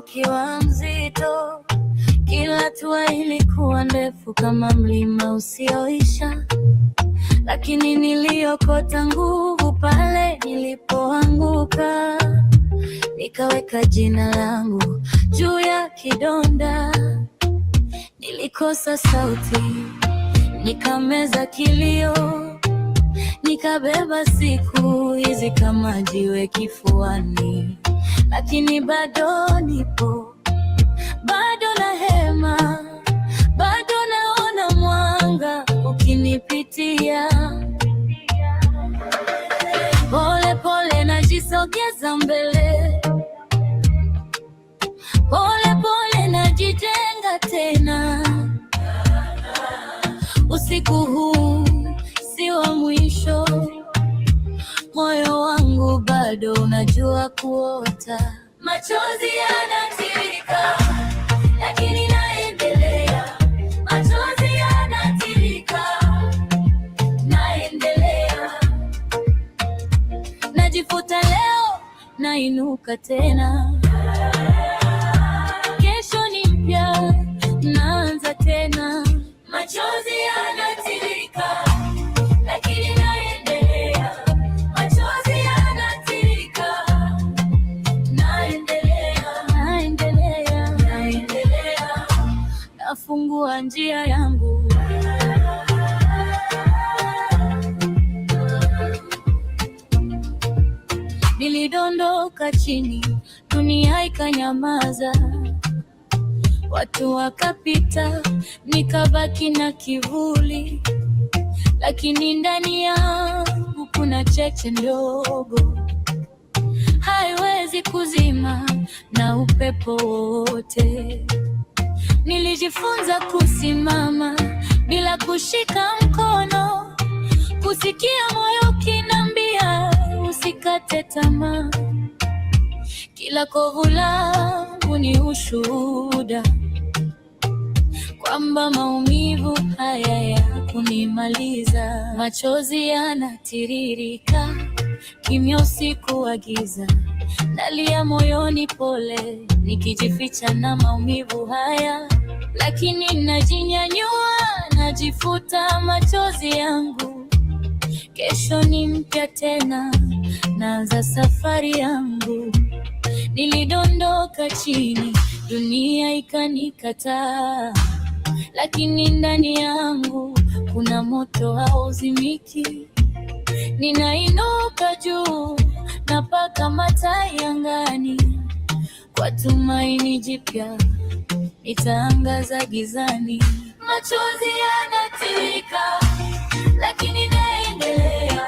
ukiwa mzito. Kila hatua ilikuwa ndefu kama mlima usioisha, lakini niliokota nguvu pale nilipoanguka. Nikaweka jina langu juu ya kidonda. Nilikosa sauti, nikameza kilio, nikabeba siku hizi kama jiwe kifuani. Lakini bado nipo, bado na hema, bado naona mwanga ukinipitia. Pole pole najisogeza mbele, pole pole najijenga tena. Usiku huu si wa mwisho, moyo wangu bado unajua kuota. Machozi yanatiririka, lakini naendelea. Machozi yanatiririka, naendelea. Najifuta leo, nainuka tena. Kesho ni mpya, naanza tena. Machozi yanatiririka, lakini naendelea. Machozi yanatiririka, naendelea. Nafungua njia yangu. Nilidondoka chini, dunia ikanyamaza. Watu wakapita, nikabaki na kivuli. Lakini ndani yangu kuna cheche ndogo, haiwezi kuzima na upepo wote. Nilijifunza kusimama bila kushika mkono, kusikia moyo kinambia usikate tamaa. Kila kovu langu ni ushuhuda kwamba maumivu haya yakunimaliza. Machozi yanatiririka, kimya usiku wa giza. Nalia moyoni pole, nikijificha na maumivu haya. Lakini najinyanyua, najifuta machozi yangu. Kesho ni mpya tena, naanza safari yangu. Nilidondoka chini, dunia ikanikataa. Lakini ndani yangu kuna moto hauzimiki. Ninainuka juu, napaka matai angani. Kwa tumaini jipya, nitaangaza gizani. Machozi yanatiririka, lakini naendelea.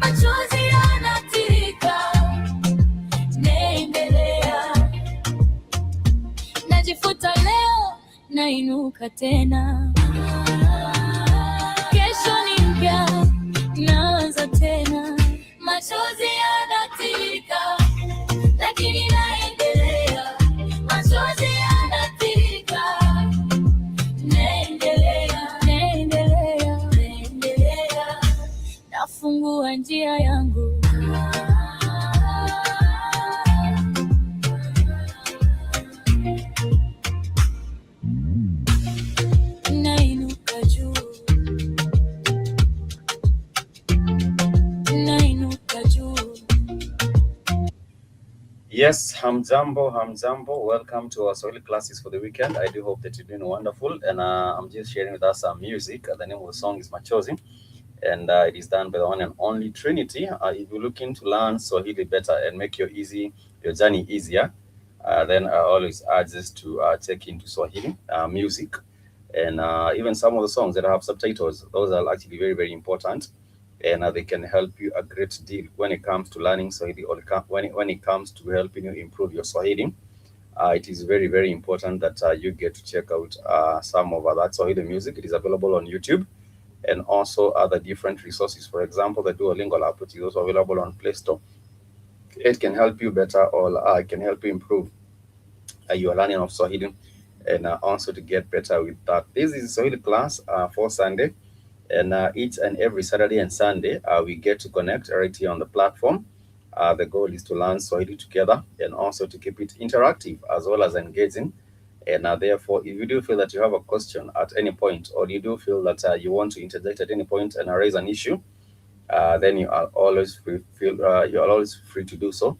Machozi yanatiririka, naendelea. Najifuta leo, nainuka tena. Kesho ni mpya, naanza tena. Machozi yanatiririka, lakini naendelea. Machozi yanatiririka, naendelea. Nafungua njia yangu. Nainuka juu. Yes, Hujambo. Welcome to our Swahili classes for the weekend. I do hope that you're doing wonderful. And I'm just sharing with us some music. The name of the song is Machozi. And it is done by the one and only Trinity. If you're looking to learn Swahili better and make your journey easier, then I always urge us to check into Swahili music. And even some of the songs that have subtitles, those are actually very, very important. And they can help you a great deal when it comes to learning Swahili, or when it comes to helping you improve your Swahili. It is very, very important that you get to check out some of that Swahili music. It is available on YouTube and also other different resources. For example, the Duolingo app, which is also available on Play Store. It can help you better, or it can help you improve your learning of Swahili, and also to get better with that. This is Swahili class for Sunday. And each and every Saturday and Sunday, we get to connect right here on the platform. The goal is to learn Swahili together and also to keep it interactive as well as engaging. And therefore, if you do feel that you have a question at any point, or you do feel that you want to interject at any point and raise an issue, then you are always free to do so.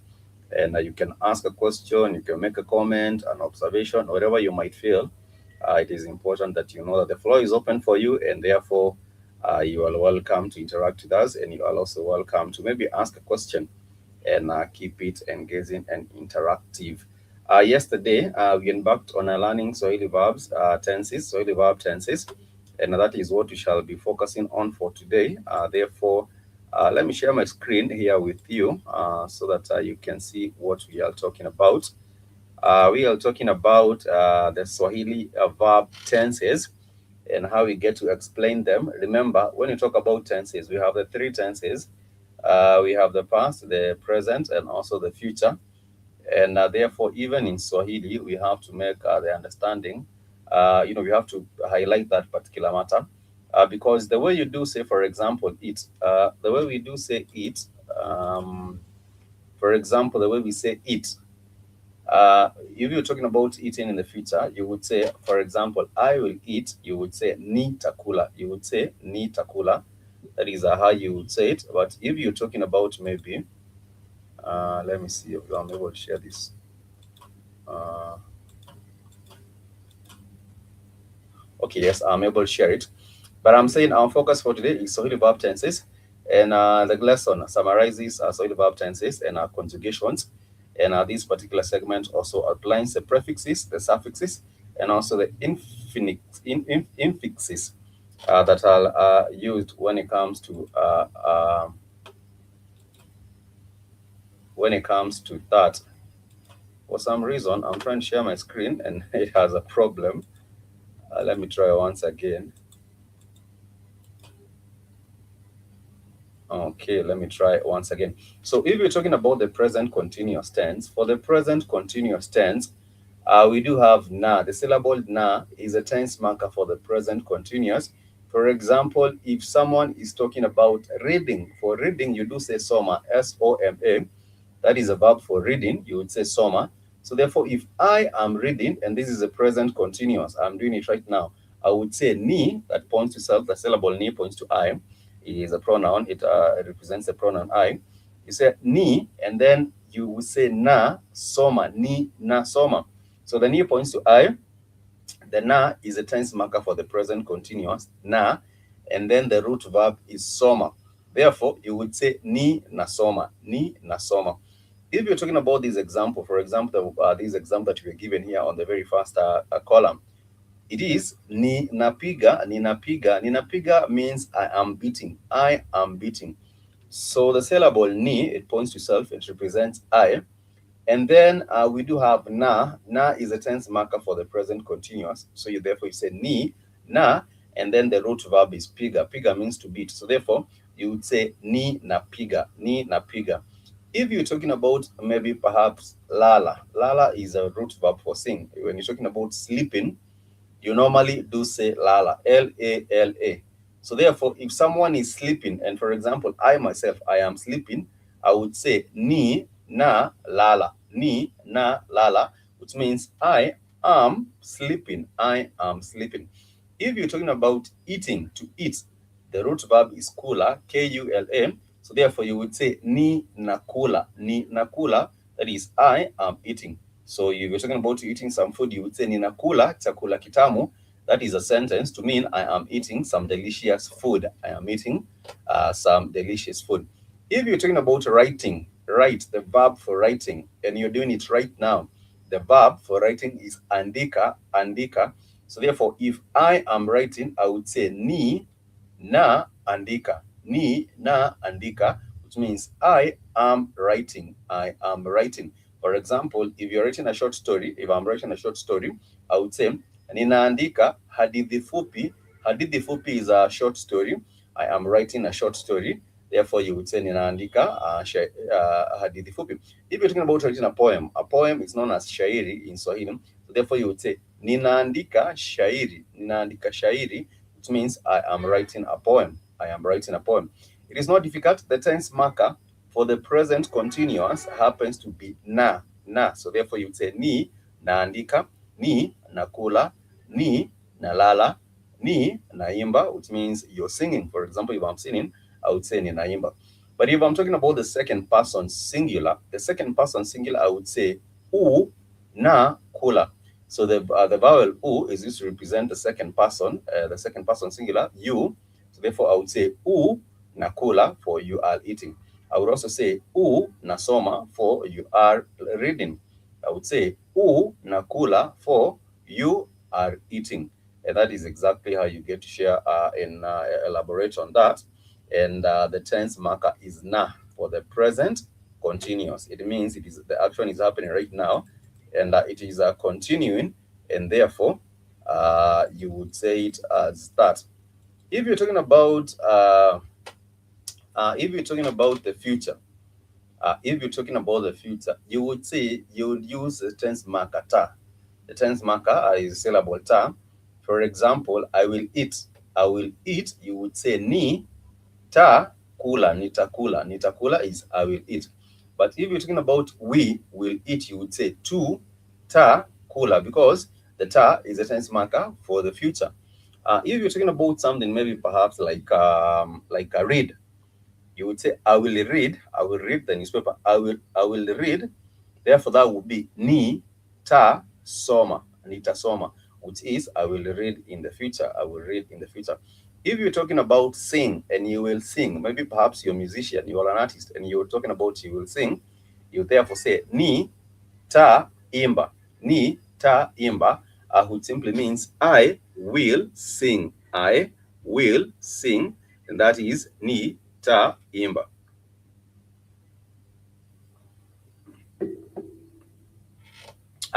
And you can ask a question, you can make a comment, an observation, whatever you might feel. It is important that you know that the floor is open for you, and therefore you are welcome to interact with us, and you are also welcome to maybe ask a question and keep it engaging and interactive. Yesterday, we embarked on learning Swahili verbs, Swahili verb tenses, and that is what we shall be focusing on for today. Therefore, let me share my screen here with you so that you can see what we are talking about. We are talking about the Swahili verb tenses and how we get to explain them. Remember, when you talk about tenses, we have the three tenses. We have the past, the present, and also the future. And therefore, even in Swahili, we have to make the understanding, we have to highlight that particular matter. Because the way you do say, for example, eat, the way we do say eat, for example, the way we say eat, if you're talking about eating in the future, you would say, for example, I will eat, you would say ni takula. You would say ni takula. That is how you would say it. But if you're talking about maybe, let me see if I'm able to share this. Okay, yes, I'm able to share it. But I'm saying our focus for today is Swahili verb tenses. And the lesson summarizes Swahili verb tenses and conjugations. And this particular segment also outlines the prefixes, the suffixes, and also the infixes that are used when it comes to that. For some reason, I'm trying to share my screen and it has a problem. Let me try once again. Okay, let me try once again. So if we're talking about the present continuous tense, for the present continuous tense, we do have na. The syllable na is a tense marker for the present continuous. For example, if someone is talking about reading, for reading, you do say soma, S-O-M-A. That is a verb for reading. You would say soma. So therefore, if I am reading, and this is a present continuous, I'm doing it right now, I would say ni, that points to self. The syllable ni points to I. It is a pronoun. It represents the pronoun I. You say ni, and then you would say na soma, ni na soma. So the ni points to I. The na is a tense marker for the present continuous, na, and then the root verb is soma. Therefore, you would say ni na soma, ni na soma. If you're talking about this example, for example, this example that we are given here on the very first column, it is ni napiga, ni napiga. Ni napiga means I am beating. I am beating. So the syllable ni, it points to self, it represents I. And then we do have na. Na is a tense marker for the present continuous. So therefore you say ni, na, and then the root verb is piga. Piga means to beat. So therefore you would say ni napiga, ni napiga. If you're talking about maybe perhaps lala, lala is a root verb for sing. When you're talking about sleeping, you normally do say lala, L-A-L-A. So therefore, if someone is sleeping, and for example, I myself, I am sleeping, I would say ni na lala, ni na lala, which means I am sleeping, I am sleeping. If you're talking about eating, to eat, the root verb is kula, K-U-L-A. So therefore, you would say ni nakula, ni nakula, that is I am eating. So if you're talking about eating some food, you would say ninakula chakula kitamu. That is a sentence to mean I am eating some delicious food. I am eating some delicious food. If you're talking about writing, write, the verb for writing, and you're doing it right now, the verb for writing is andika, andika. So therefore, if I am writing, I would say ni na andika, ni na andika, which means I am writing, I am writing. For example, if you're writing a short story, if I'm writing a short story, I would say ninaandika hadithi fupi. Hadithi fupi is a short story. I am writing a short story. Therefore, you would say ninaandika hadithi fupi. If you're talking about writing a poem is known as shairi in Swahili. So therefore, you would say ninaandika shairi. Ninaandika shairi, which means I am writing a poem. I am writing a poem. It is not difficult. The tense marker for the present continuous happens to be na. So therefore you would say ni naandika, ni nakula, ni nalala, ni naimba, which means you're singing. For example, if I'm singing, I would say ni naimba. But if I'm talking about the second person singular, I would say u na kula. So the vowel u is used to represent the second person singular, you. So therefore I would say u nakula for you are eating. I would also say u nasoma for you are reading. I would say u nakula for you are eating. And that is exactly how you get to share and elaborate on that. And the tense marker is na for the present continuous. It means the action is happening right now, and it is continuing, and therefore you would say it as that. If you're talking about the future, you would use the tense marker ta. The tense marker is syllable ta. For example, I will eat. You would say ni ta kula, nitakula. Nitakula is I will eat. But if you're talking about we will eat, you would say tu ta kula, because the ta is a tense marker for the future. If you're talking about something maybe perhaps like a read, you would say I will read the newspaper. I will read. Therefore, that would be ni ta soma, nitasoma, which is I will read in the future. I will read in the future. If you're talking about sing and you will sing, maybe perhaps you're a musician, you are an artist, and you're talking about you will sing, you therefore say ni ta imba. Ni ta imba, which simply means I will sing. I will sing, and that is ni ta imba.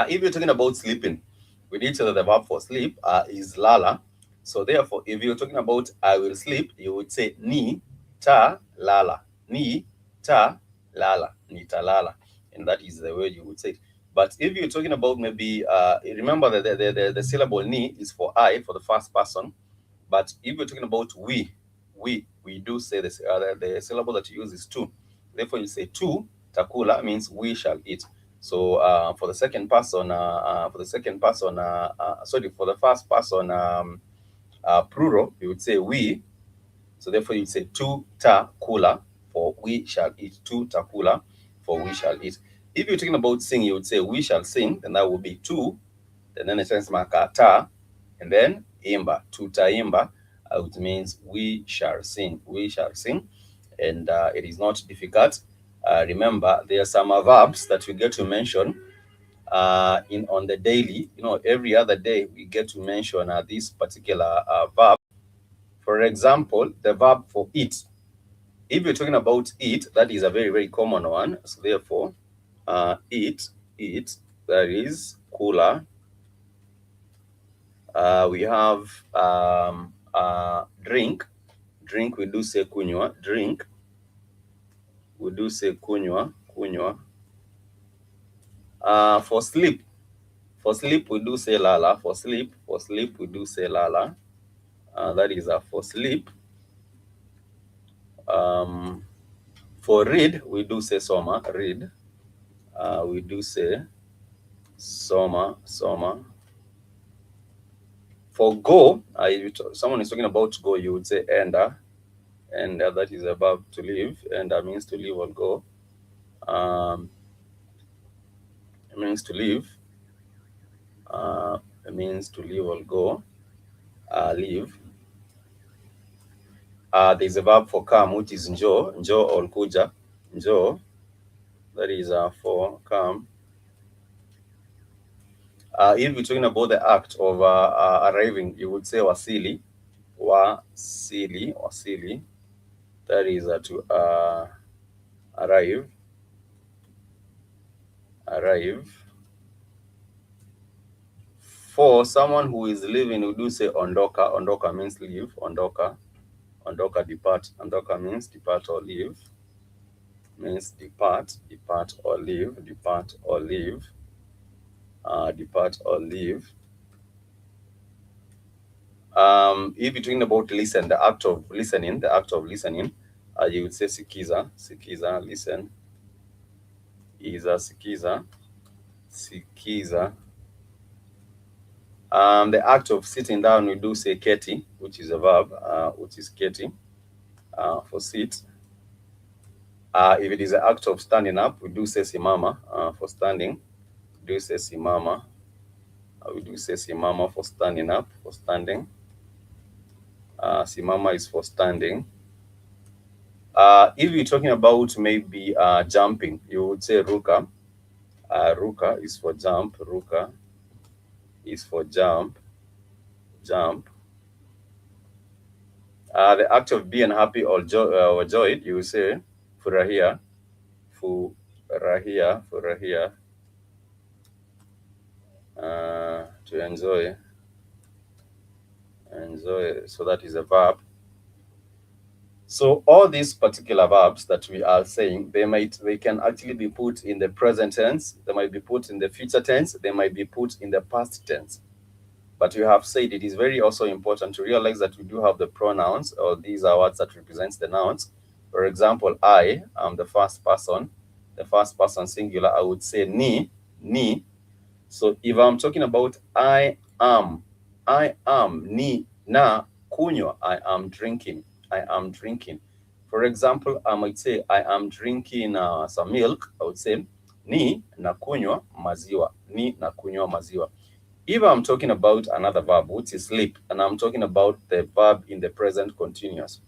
If you're talking about sleeping, we did say that the verb for sleep is lala. So therefore, if you're talking about I will sleep, you would say ni ta lala. Ni ta lala. Ni ta lala. And that is the way you would say it. But if you're talking about maybe, remember that the syllable ni is for I, for the first person. But if you're talking about we do say this, the syllable that you use is tu. Therefore, you say tu takula means we shall eat. So for the second person, for the first person plural, you would say we. So therefore, you say tu ta kula for we shall eat. Tu ta kula for we shall eat. If you're talking about sing, you would say we shall sing, and that would be tu, and then a tense marker ta, and then imba, tu ta imba, which means we shall sing. We shall sing, and it is not difficult. Remember, there are some verbs that we get to mention on the daily. Every other day we get to mention this particular verb. For example, the verb for eat. If you're talking about eat, that is a very, very common one. So therefore, eat, that is kula. We have drink. Drink, we do say kunywa. Drink, we do say kunywa. For sleep. For sleep, we do say lala. For sleep, we do say lala. That is for sleep. For read, we do say soma. Read. We do say soma. For go, if someone is talking about go, you would say enda. And that is a verb to leave. Enda means to leave or go. It means to leave. It means to leave or go. Leave. There's a verb for come, which is njo or kuja. Njo, that is for come. If you're talking about the act of arriving, you would say wasili. That is to arrive. For someone who is leaving, we do say ondoka. Ondoka means leave. Ondoka, depart. Ondoka means depart or leave. Means depart or leave. Depart or leave. If you're talking about listen, the act of listening, You would say sikiza, sikiza, listen. Iza, sikiza, sikiza. The act of sitting down, we do say keti, which is a verb, which is keti, for sit. If it is an act of standing up, we do say simama, for standing. We do say simama. We do say simama for standing up, for standing. Simama is for standing. If you're talking about maybe jumping, you would say ruka. Ruka is for jump. Ruka is for jump. Jump. The act of being happy or joyed, you would say furahia. Furahia. Furahia. To enjoy. Enjoy. So that is a verb. So all these particular verbs that we are saying, they can actually be put in the present tense, they might be put in the future tense, they might be put in the past tense. But you have said it is very also important to realize that we do have the pronouns, or these are words that represents the nouns. For example, I am the first person singular, I would say ni. So if I'm talking about I am ni na kunywa, I am drinking. For example, I might say I am drinking some milk. I would say ni nakunywa maziwa. Ni nakunywa maziwa. If I'm talking about another verb, which is sleep, and I'm talking about the verb in the present continuous,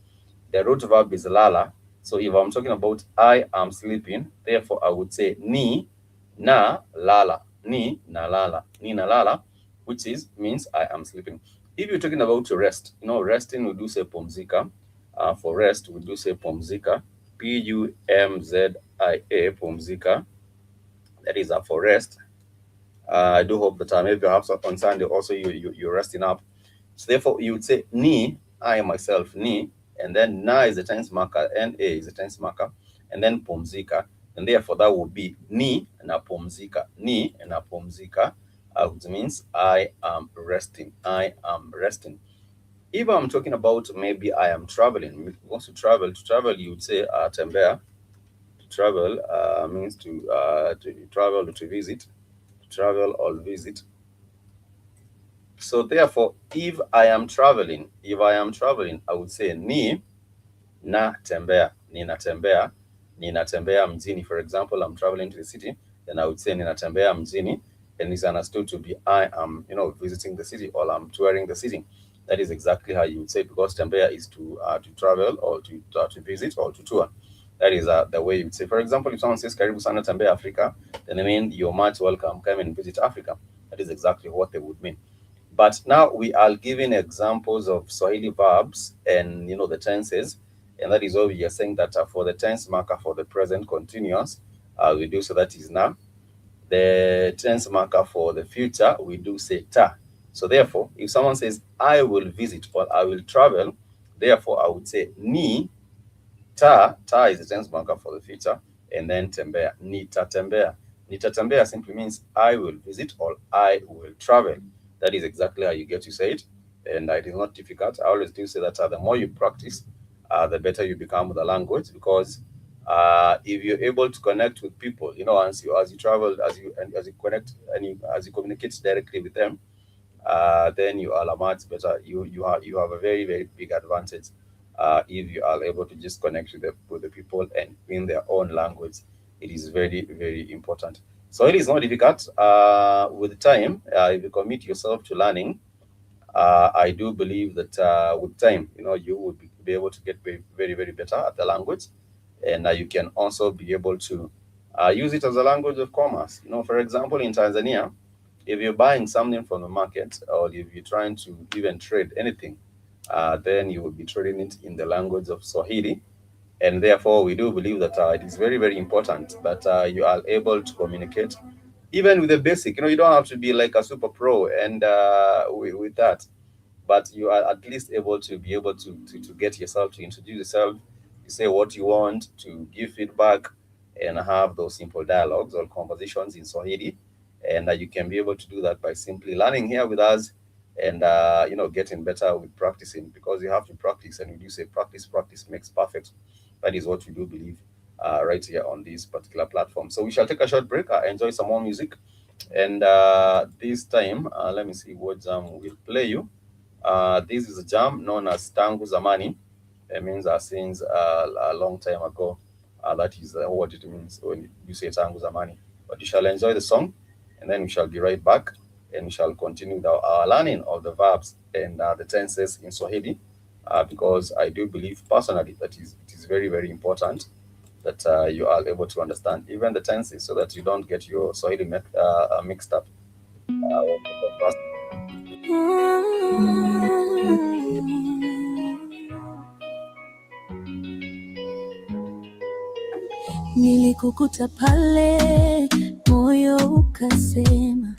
the root verb is lala. So if I'm talking about I am sleeping, therefore I would say ni na lala. Ni na lala. Ni na lala, which means I am sleeping. If you're talking about to rest, resting, we do say pomzika. For rest, we do say pomzika. Pumzia, pomzika. That is for rest. I do hope that maybe perhaps on Sunday also you're resting up. So therefore you would say ni, I myself, ni, and then na is the tense marker, na is the tense marker, and then pomzika. And therefore that would be ni na pomzika. Ni na pomzika, which means I am resting. I am resting. If I'm talking about maybe I am traveling, to travel, you would say tembea. To travel means to travel, to visit, travel or visit. So therefore, if I am traveling, I would say ni na tembea, ninatembea mjini. For example, I'm traveling to the city, then I would say ninatembea mjini, and it's understood to be I am, visiting the city, or I'm touring the city. That is exactly how you would say, because tembea is to travel, or to visit, or to tour. That is the way you would say. For example, if someone says karibu sana tembea Africa, then I mean you're much welcome, come and visit Africa. That is exactly what they would mean. But now we are giving examples of Swahili verbs and the tenses, and that is why we are saying that for the tense marker for the present continuous, we do so that is na. The tense marker for the future, we do say ta. So therefore, if someone says I will visit or I will travel, therefore I would say ni ta. Ta is the tense marker for the future, and then tembea, nitatembea. Nitatembea simply means I will visit or I will travel. That is exactly how you get to say it, and it is not difficult. I always do say that the more you practice, the better you become with the language, because if you're able to connect with people, as you travel, as you connect and as you communicate directly with them, then you are much better. You have a very, very big advantage if you are able to just connect with the people and in their own language. It is very, very important. So it is not difficult. With time, if you commit yourself to learning, I do believe that with time, you would be able to get very, very, very better at the language, and you can also be able to use it as a language of commerce. For example, in Tanzania, if you're buying something from the market, or if you're trying to even trade anything, then you will be trading it in the language of Swahili. And therefore, we do believe that it is very, very important that you are able to communicate, even with the basic. You don't have to be like a super pro, and with that, but you are at least able to get yourself, to introduce yourself, to say what you want, to give feedback, and have those simple dialogues or conversations in Swahili. And you can be able to do that by simply learning here with us, and getting better with practicing, because you have to practice, and we do say practice makes perfect. That is what we do believe right here on this particular platform. So we shall take a short break, enjoy some more music, and this time, let me see what jam will play you. This is a jam known as Tangu Zamani. It means since a long time ago. That is what it means when you say Tangu Zamani. But you shall enjoy the song, and then we shall be right back, and we shall continue our learning of the verbs and the tenses in Swahili, because I do believe personally that it is very, very important that you are able to understand even the tenses so that you don't get your Swahili mixed up. Nilikukuta pale, moyo ukasema,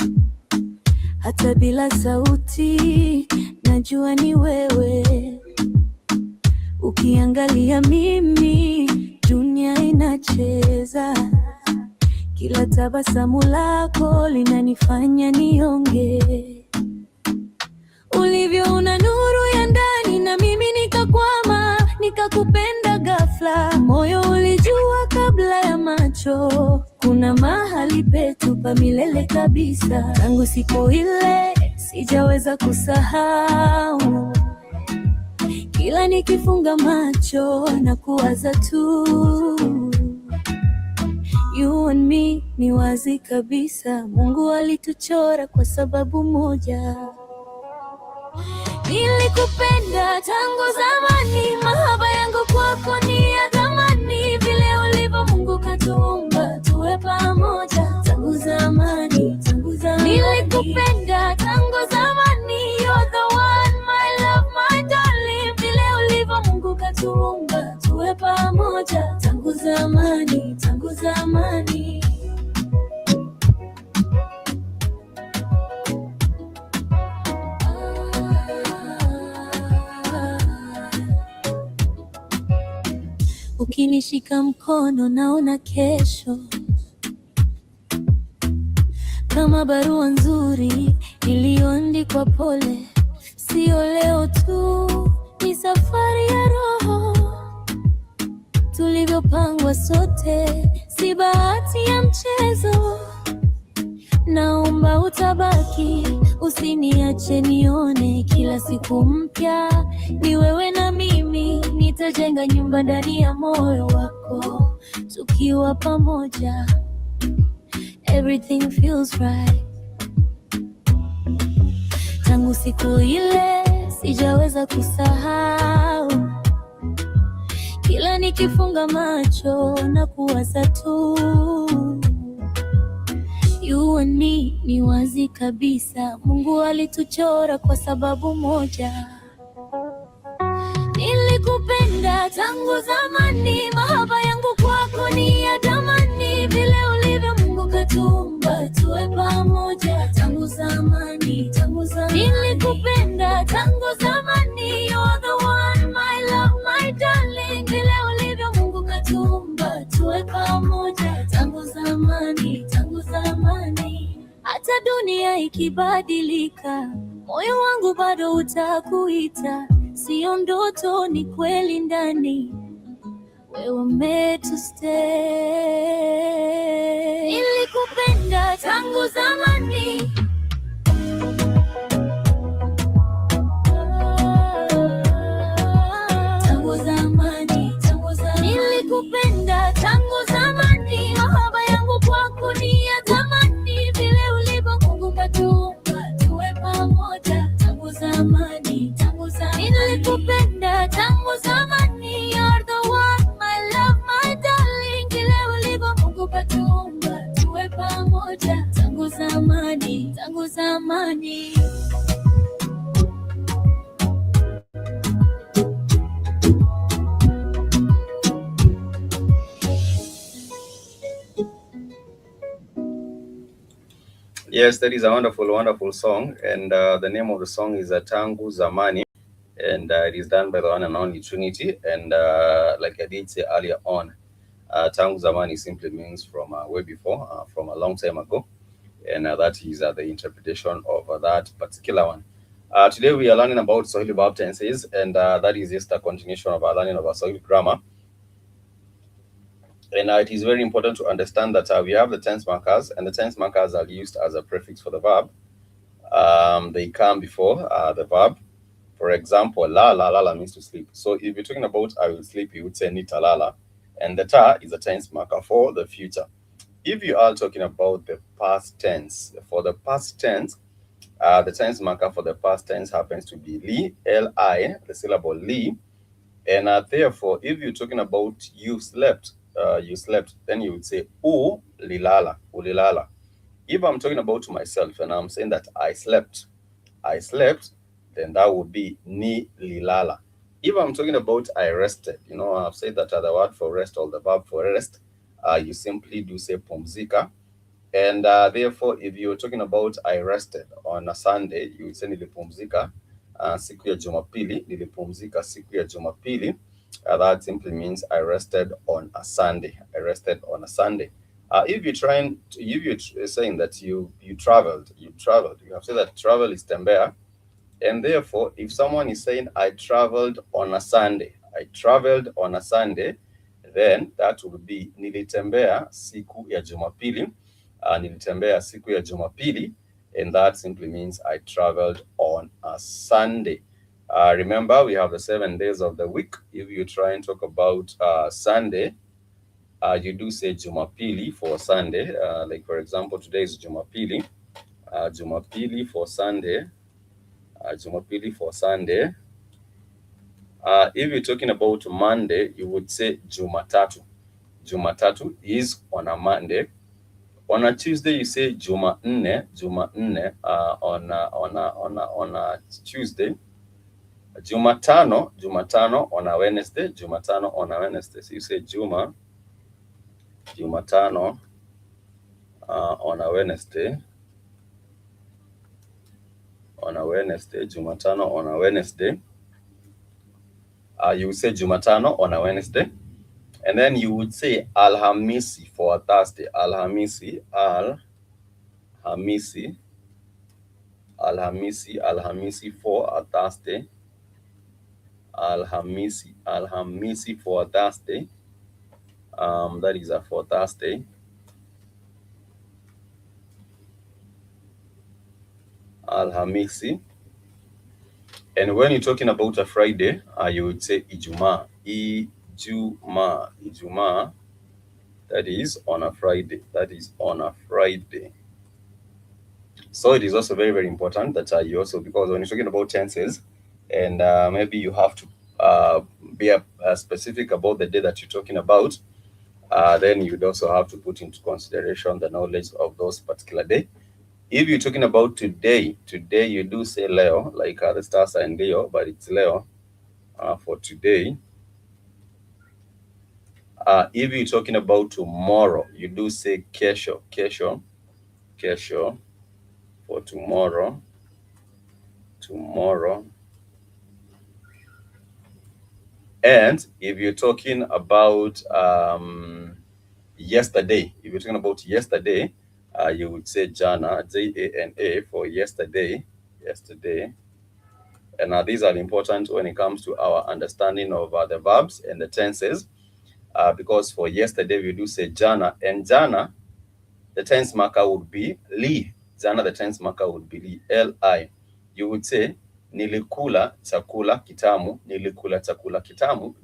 hata bila sauti najua ni wewe. Ukiangalia mimi, dunia inacheza, kila tabasamu lako linanifanya niongee. Ulivyo una nuru ya ndani na mimi nikakwama, nikakupenda ghafla. Moyo ulijua kabla ya macho, kuna mahali petu pa milele kabisa. Tangu siku ile sijaweza kusahau, kila nikifunga macho na kuwaza tu you and me. Ni wazi kabisa Mungu alituchora kwa sababu moja. Nilikupenda tangu zamani, mahaba yangu kwako ni ya thamani. Vile ulivyo Mungu katuumba tuwe pamoja, tangu zamani, tangu zamani. Nilikupenda tangu zamani, you're the one, my love, my darling. Vile ulivyo Mungu katuumba tuwe pamoja, tangu zamani, tangu zamani. Ukinishika mkono naona kesho, kama barua nzuri iliyoandikwa pole. Sio leo tu, ni safari ya roho, tulivyopangwa sote, si bahati ya mchezo. Naomba utabaki, usiniache nione kila siku mpya. Ni wewe na mimi, nitajenga nyumba ndani ya moyo wako, tukiwa pamoja everything feels right. Tangu siku ile sijaweza kusahau, kila nikifunga macho na kuwaza tu you and me. Ni wazi kabisa Mungu alituchora kwa sababu moja. Nilikupenda tangu zamani, mahaba yangu kwako ni ya thamani. Vile ulivyo Mungu katuumba tuwe pamoja, tangu zamani, tangu zamani. Nilikupenda tangu zamani, you're the one, my love, my darling. Vile ulivyo Mungu katuumba tuwe pamoja, tangu zamani, tangu zamani. Hata dunia ikibadilika, moyo wangu bado utakuita. Sio ndoto, ni kweli ndani, wewe meant to stay. Nilikupenda tangu zamani, tangu zamani, tangu zamani. Nilikupenda tangu zamani, mahaba yangu kwako ni ya thamani. Vile ulivyo Mungu katuumba tuwe pamoja, tangu zamani, tangu zamani. Nilikupenda tangu zamani, you're the one, my love, my darling. Vile ulivyo Mungu katuumba tuwe pamoja, tangu zamani, tangu zamani. Yes, that is a wonderful, wonderful song, and the name of the song is Tangu Zamani, and it is done by the one and only Trinity. And like I did say earlier on, Tangu Zamani simply means from way before, from a long time ago, and that is the interpretation of that particular one. Today we are learning about Swahili verb tenses, and that is just a continuation of our learning of our Swahili grammar. And it is very important to understand that we have the tense markers, and the tense markers are used as a prefix for the verb. They come before the verb. For example, la means to sleep. So if you're talking about I will sleep, you would say nitalala. And the ta is a tense marker for the future. If you are talking about the past tense, for the past tense, the tense marker for the past tense happens to be li, L-I, the syllable li. And therefore, if you're talking about you slept, then you would say ulilala. If I'm talking about myself and I'm saying that I slept, then that would be ni lilala. If I'm talking about I rested, I've said that the word for rest or the verb for rest, you simply do say pumzika. And therefore, if you're talking about I rested on a Sunday, you would say nilipumzika siku ya Jumapili, nilipumzika siku ya Jumapili. That simply means I rested on a Sunday. I rested on a Sunday. If you're saying that you traveled, you have said that travel is tembea. And therefore, if someone is saying, I traveled on a Sunday, then that would be nilitembea siku ya Jumapili. Nilitembea siku ya Jumapili, and that simply means I traveled on a Sunday. Remember, we have the 7 days of the week. If you try and talk about Sunday, you do say Jumapili for Sunday. Like, for example, today is Jumapili. Jumapili for Sunday. Jumapili for Sunday. If you're talking about Monday, you would say Jumatatu. Jumatatu is on a Monday. On a Tuesday, you say Jumanne. On a Tuesday. Jumatano on a Wednesday. So you say Jumatano on a Wednesday. Jumatano on a Wednesday. You would say Jumatano on a Wednesday. And then you would say Alhamisi for a Thursday. Alhamisi for a Thursday. Alhamisi for a Thursday. That is for Thursday. Alhamisi. And when you're talking about a Friday, you would say Ijumaa. Ijumaa. That is on a Friday. So it is also very, very important that you also, because when you're talking about tenses, and maybe you have to be specific about the day that you're talking about, then you'd also have to put into consideration the knowledge of those particular day. If you're talking about today you do say Leo, like the stars are in Leo, but it's Leo for today. If you're talking about tomorrow, you do say kesho for tomorrow. And if you're talking about yesterday, you would say jana, Jana for yesterday. And these are important when it comes to our understanding of the verbs and the tenses, because for yesterday we do say jana, and jana, the tense marker would be li. Jana, the tense marker would be li, L-I. You would say nilikula chakula kitamu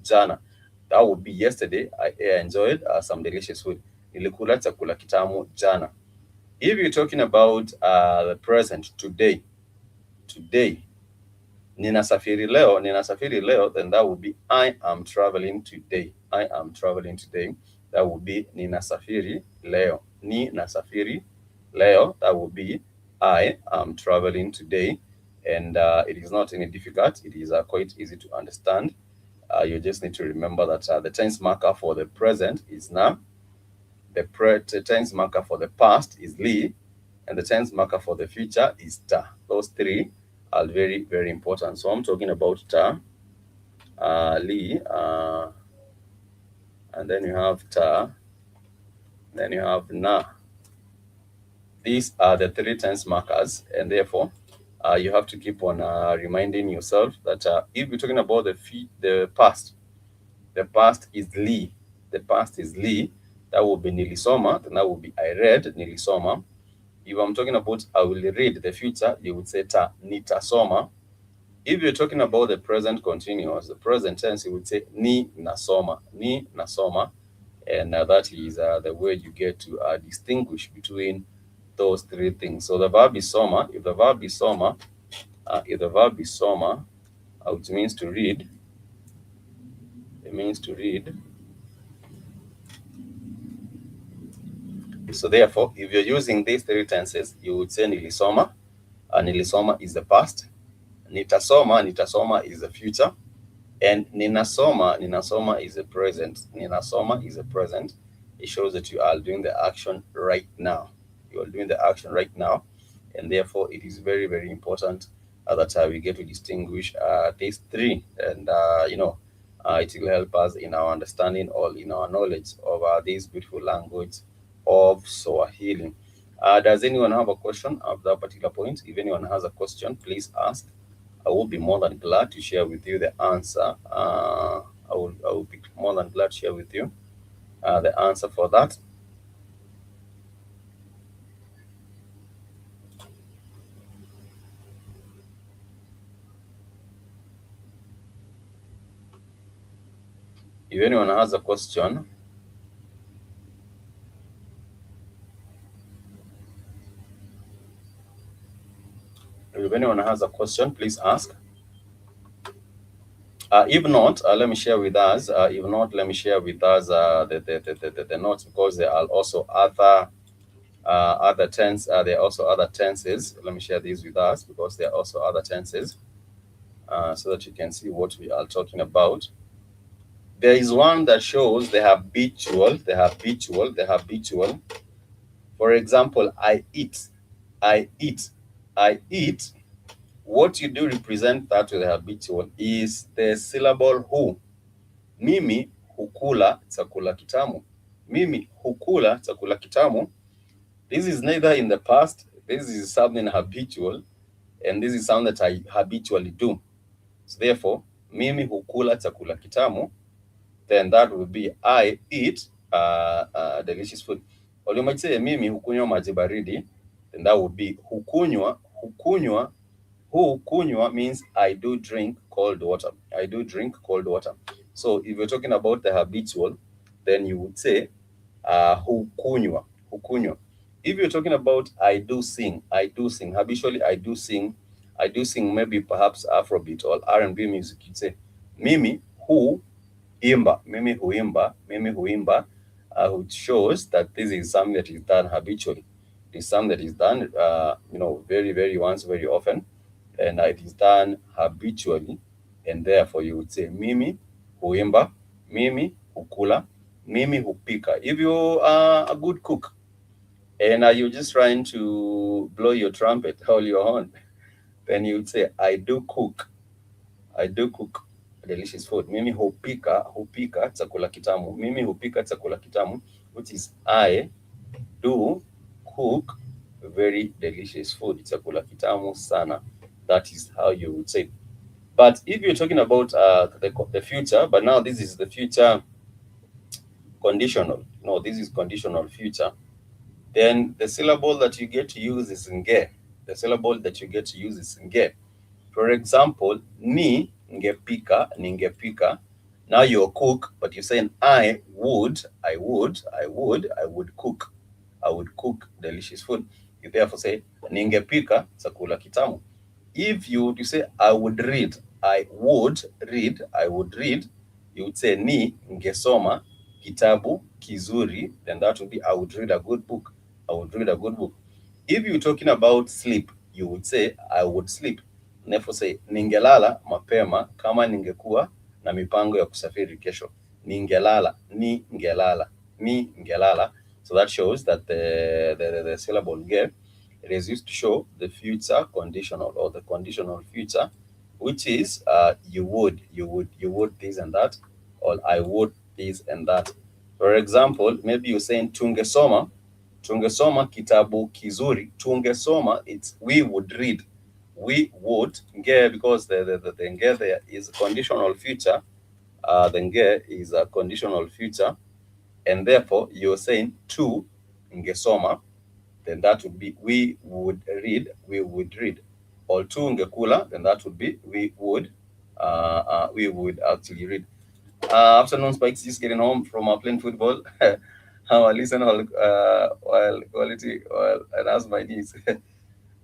jana. That would be yesterday. I enjoyed some delicious food. Nilikula chakula kitamu jana. If you're talking about the present, today, ninasafiri leo, then that would be I am traveling today. That would be ninasafiri leo. That would be I am traveling today. And it is not any difficult. It is quite easy to understand. You just need to remember that the tense marker for the present is na. The tense marker for the past is li. And the tense marker for the future is ta. Those three are very, very important. So I'm talking about ta, li, and then you have ta, then you have na. These are the three tense markers, and therefore you have to keep on reminding yourself that if you're talking about the past is li. the past is li, that will be nilisoma, then that will be I read, nilisoma. If I'm talking about I will read, the future, you would say nitasoma. If you're talking about the present continuous, the present tense, you would say ni nasoma, ni nasoma. And that is the way you get to distinguish between those three things. So the verb is soma. If the verb is soma, which means to read, it means to read. So therefore, if you're using these three tenses, you would say nilisoma. Nilisoma is the past. Nitasoma is the future. And ninasoma is the present. Ninasoma is the present. It shows that you are doing the action right now. You are doing the action right now. And therefore, it is very, very important that we get to distinguish these three. And, it will help us in our understanding or in our knowledge of this beautiful language of Swahili. Does anyone have a question at that particular point? If anyone has a question, please ask. I will be more than glad to share with you the answer. I will be more than glad to share with you the answer for that. If anyone has a question, please ask. If not, let me share with us. If not, let me share with us the notes, because there are also other tense. There are also other tenses. Let me share these with us, because there are also other tenses, so that you can see what we are talking about. There is one that shows the habitual. For example, I eat. What you do represent that with the habitual is the syllable hu. Mimi hukula chakula kitamu. Mimi hukula chakula kitamu. This is neither in the past. This is something habitual, and this is something that I habitually do. So therefore, mimi hukula chakula kitamu, then that would be I eat delicious food. Or you might say mimi hukunywa maji baridi, then that would be hukunywa. Hukunywa means I do drink cold water. So if you're talking about the habitual, then you would say hukunywa. If you're talking about I do sing. Habitually, I do sing, maybe perhaps Afrobeat or R&B music. You'd say mimi huimba, which shows that this is something that is done habitually. It is something that is done, very, very once, very often, and it is done habitually, and therefore you would say mimi huimba, mimi hukula, mimi hupika. If you are a good cook and you're just trying to blow your trumpet, hold your horn, then you would say I do cook delicious food. Mimi hupika chakula kitamu. Mimi hupika chakula kitamu, which is I do cook very delicious food. Chakula kitamu sana. That is how you would say. But if you're talking about the future, but now this is the future conditional. No, this is conditional future. Then the syllable that you get to use is nge. For example, ni ningepika. Now you're cook, but you're saying I would cook. I would cook delicious food. You therefore say ningepika chakula kitamu. If you would say I would read, you would say ni ngesoma kitabu kizuri, then that would be I would read a good book. If you're talking about sleep, you would say I would sleep. Therefore say ningelala mapema kama ningekuwa na mipango ya kusafiri kesho. Ningelala. So that shows that the syllable nge, it is used to show the future conditional or the conditional future, which is you would this and that, or I would this and that. For example, maybe you're saying tungesoma kitabu kizuri. Tungesoma, it's we would read. Nge, because the nge there is a conditional future. The nge is a conditional future. and therefore you're saying tu ngesoma, then that would be we would read, we would read. Or tu ngekula, then that would be we would actually read. Afternoon, Spikes, just getting home from playing football. I listen while quality and ask my niece.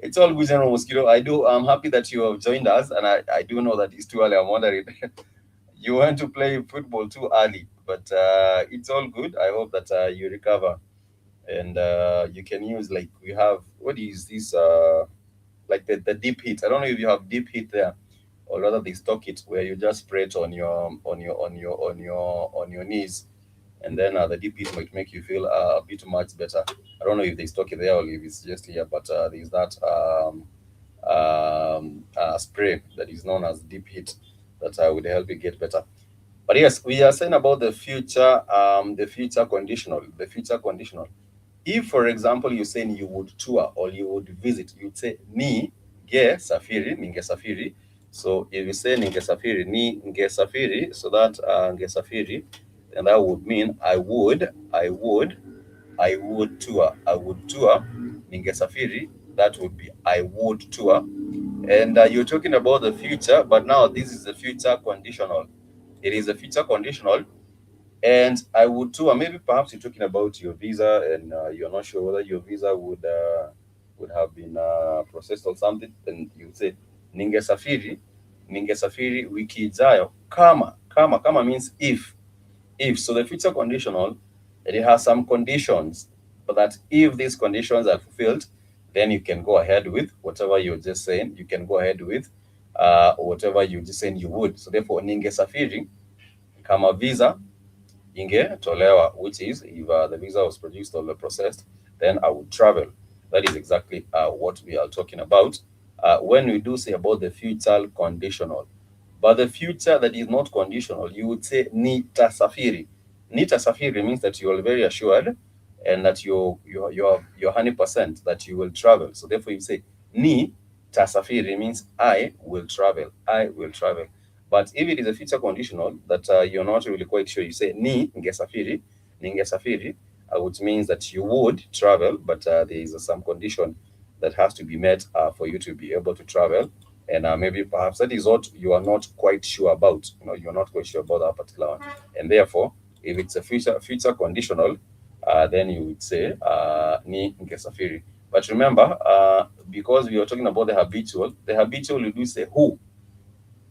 It's all good, General Mosquito. I'm happy that you have joined us, and I do know that it's too early. I'm wondering you went to play football too early, but it's all good. I hope that you recover, and you can use, like, we have, what is this, like the deep heat. I don't know if you have deep heat there, or rather they stock it where you just spray it on your knees, and then the deep heat might make you feel a bit much better. I don't know if they stock it there or if it's just here, but there's that spray that is known as deep heat that would help you get better. But yes, we are saying about the future conditional, If, for example, you're saying you would tour or you would visit, you'd say ni ge safiri, ningesafiri. So if you say ningesafiri, ni ngesafiri, so that ngesafiri, then that would mean I would tour. I would tour. Ningesafiri, that would be I would tour. And you're talking about the future, but now this is the future conditional. It is a future conditional. And I would too, or maybe perhaps you're talking about your visa, and you're not sure whether your visa would have been processed or something. Then you would say ningesafiri wiki ijayo kama means if. So the future conditional, it has some conditions, but that if these conditions are fulfilled, then you can go ahead with whatever you're just saying. You can go ahead with whatever you just saying you would. So therefore ningesafiri kama visa ingetolewa, which is if the visa was produced or processed, then I would travel. That is exactly what we are talking about when we do say about the future conditional. But the future that is not conditional, you would say nitasafiri. Nitasafiri means that you are very assured and that you're 100% that you will travel. So therefore you say ni tasafiri means I will travel. I will travel. But if it is a future conditional that you're not really quite sure, you say ni ngesafiri, ningesafiri, which means that you would travel, but there is some condition that has to be met for you to be able to travel. And maybe perhaps that is what you are not quite sure about. You're not quite sure about that particular one. And therefore, if it's a future conditional, then you would say ni ngesafiri. But remember, because we are talking about the habitual you do say who.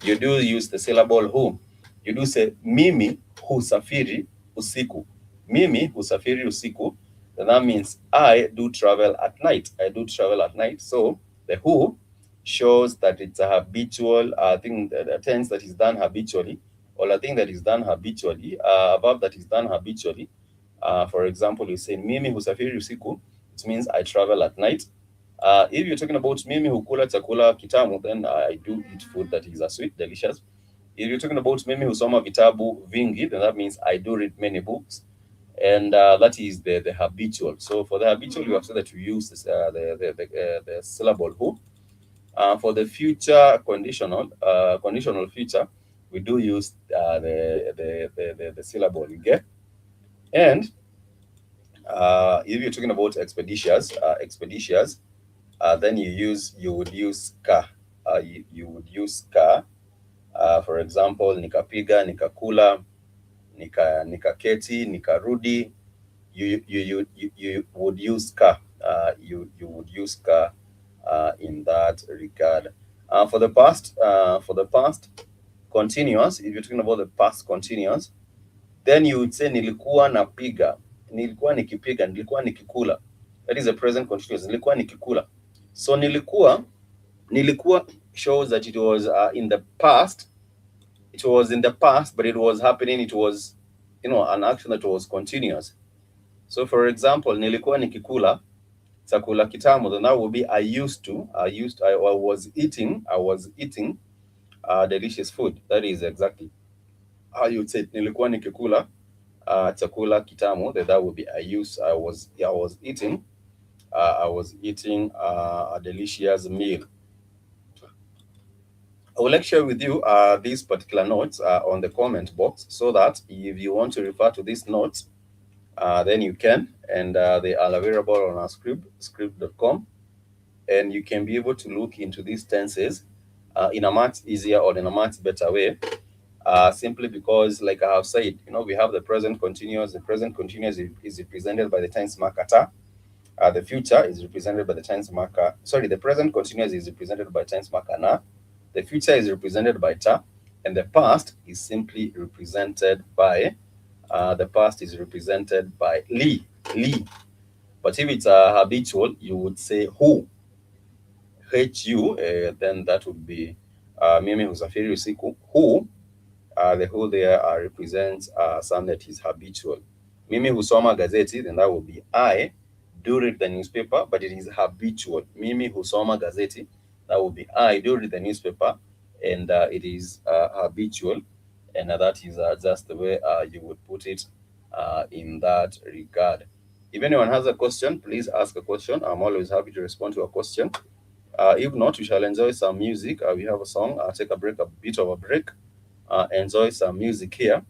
You do use the syllable who. You do say mimi husafiri usiku. Mimi husafiri usiku. Then that means I do travel at night. I do travel at night. So the who shows that it's a habitual thing, a tense that is done habitually, or a thing that is done habitually, a verb that is done habitually. For example, you say mimi husafiri usiku. It means I travel at night. If you're talking about mimi hukula chakula kitamu, then I do eat food that is sweet, delicious. If you're talking about mimi husoma vitabu vingi, then that means I do read many books. And that is the habitual. So for the habitual, you have said that you use this, the syllable who. For the future conditional future, we do use the syllable ge. And if you're talking about expeditious, then you would use ka. You would use ka. For example, nikapiga, nikakula, nikaketi, nikarudi. You would use ka. You would use ka in that regard. For the past continuous, if you're talking about the past continuous, then you would say nilikuwa napiga, nilikuwa nikipiga, nilikuwa nikikula. That is a present continuous. Nilikuwa nikikula. So nilikuwa shows that it was in the past. It was in the past, but it was happening. It was, an action that was continuous. So for example, nilikuwa nikikula chakula kitamu, then that would be I was eating delicious food. That is exactly how you would say nilikuwa nikikula chakula kitamu. That would be I was eating a delicious meal. I will share with you these particular notes on the comment box, so that if you want to refer to these notes, then you can, and they are available on our script.com, and you can be able to look into these tenses in a much easier or in a much better way, simply because, like I have said, we have the present continuous. The present continuous is represented by the tense marker ta. The future is represented by the tense marker. Sorry, the present continuous is represented by tense marker na. The future is represented by ta, and the past is simply represented by li. But if it's habitual, you would say who. Hu, then that would be mimi husafiri usiku. Who, the who there represents something that is habitual. Mimi husoma gazeti, then that would be I do read the newspaper, but it is habitual. Mimi husoma gazeti, that would be I do read the newspaper, and it is habitual, and that is just the way you would put it in that regard. If anyone has a question, please ask a question. I'm always happy to respond to a question. If not, we shall enjoy some music. We have a song. I'll take a bit of a break. Enjoy some music here.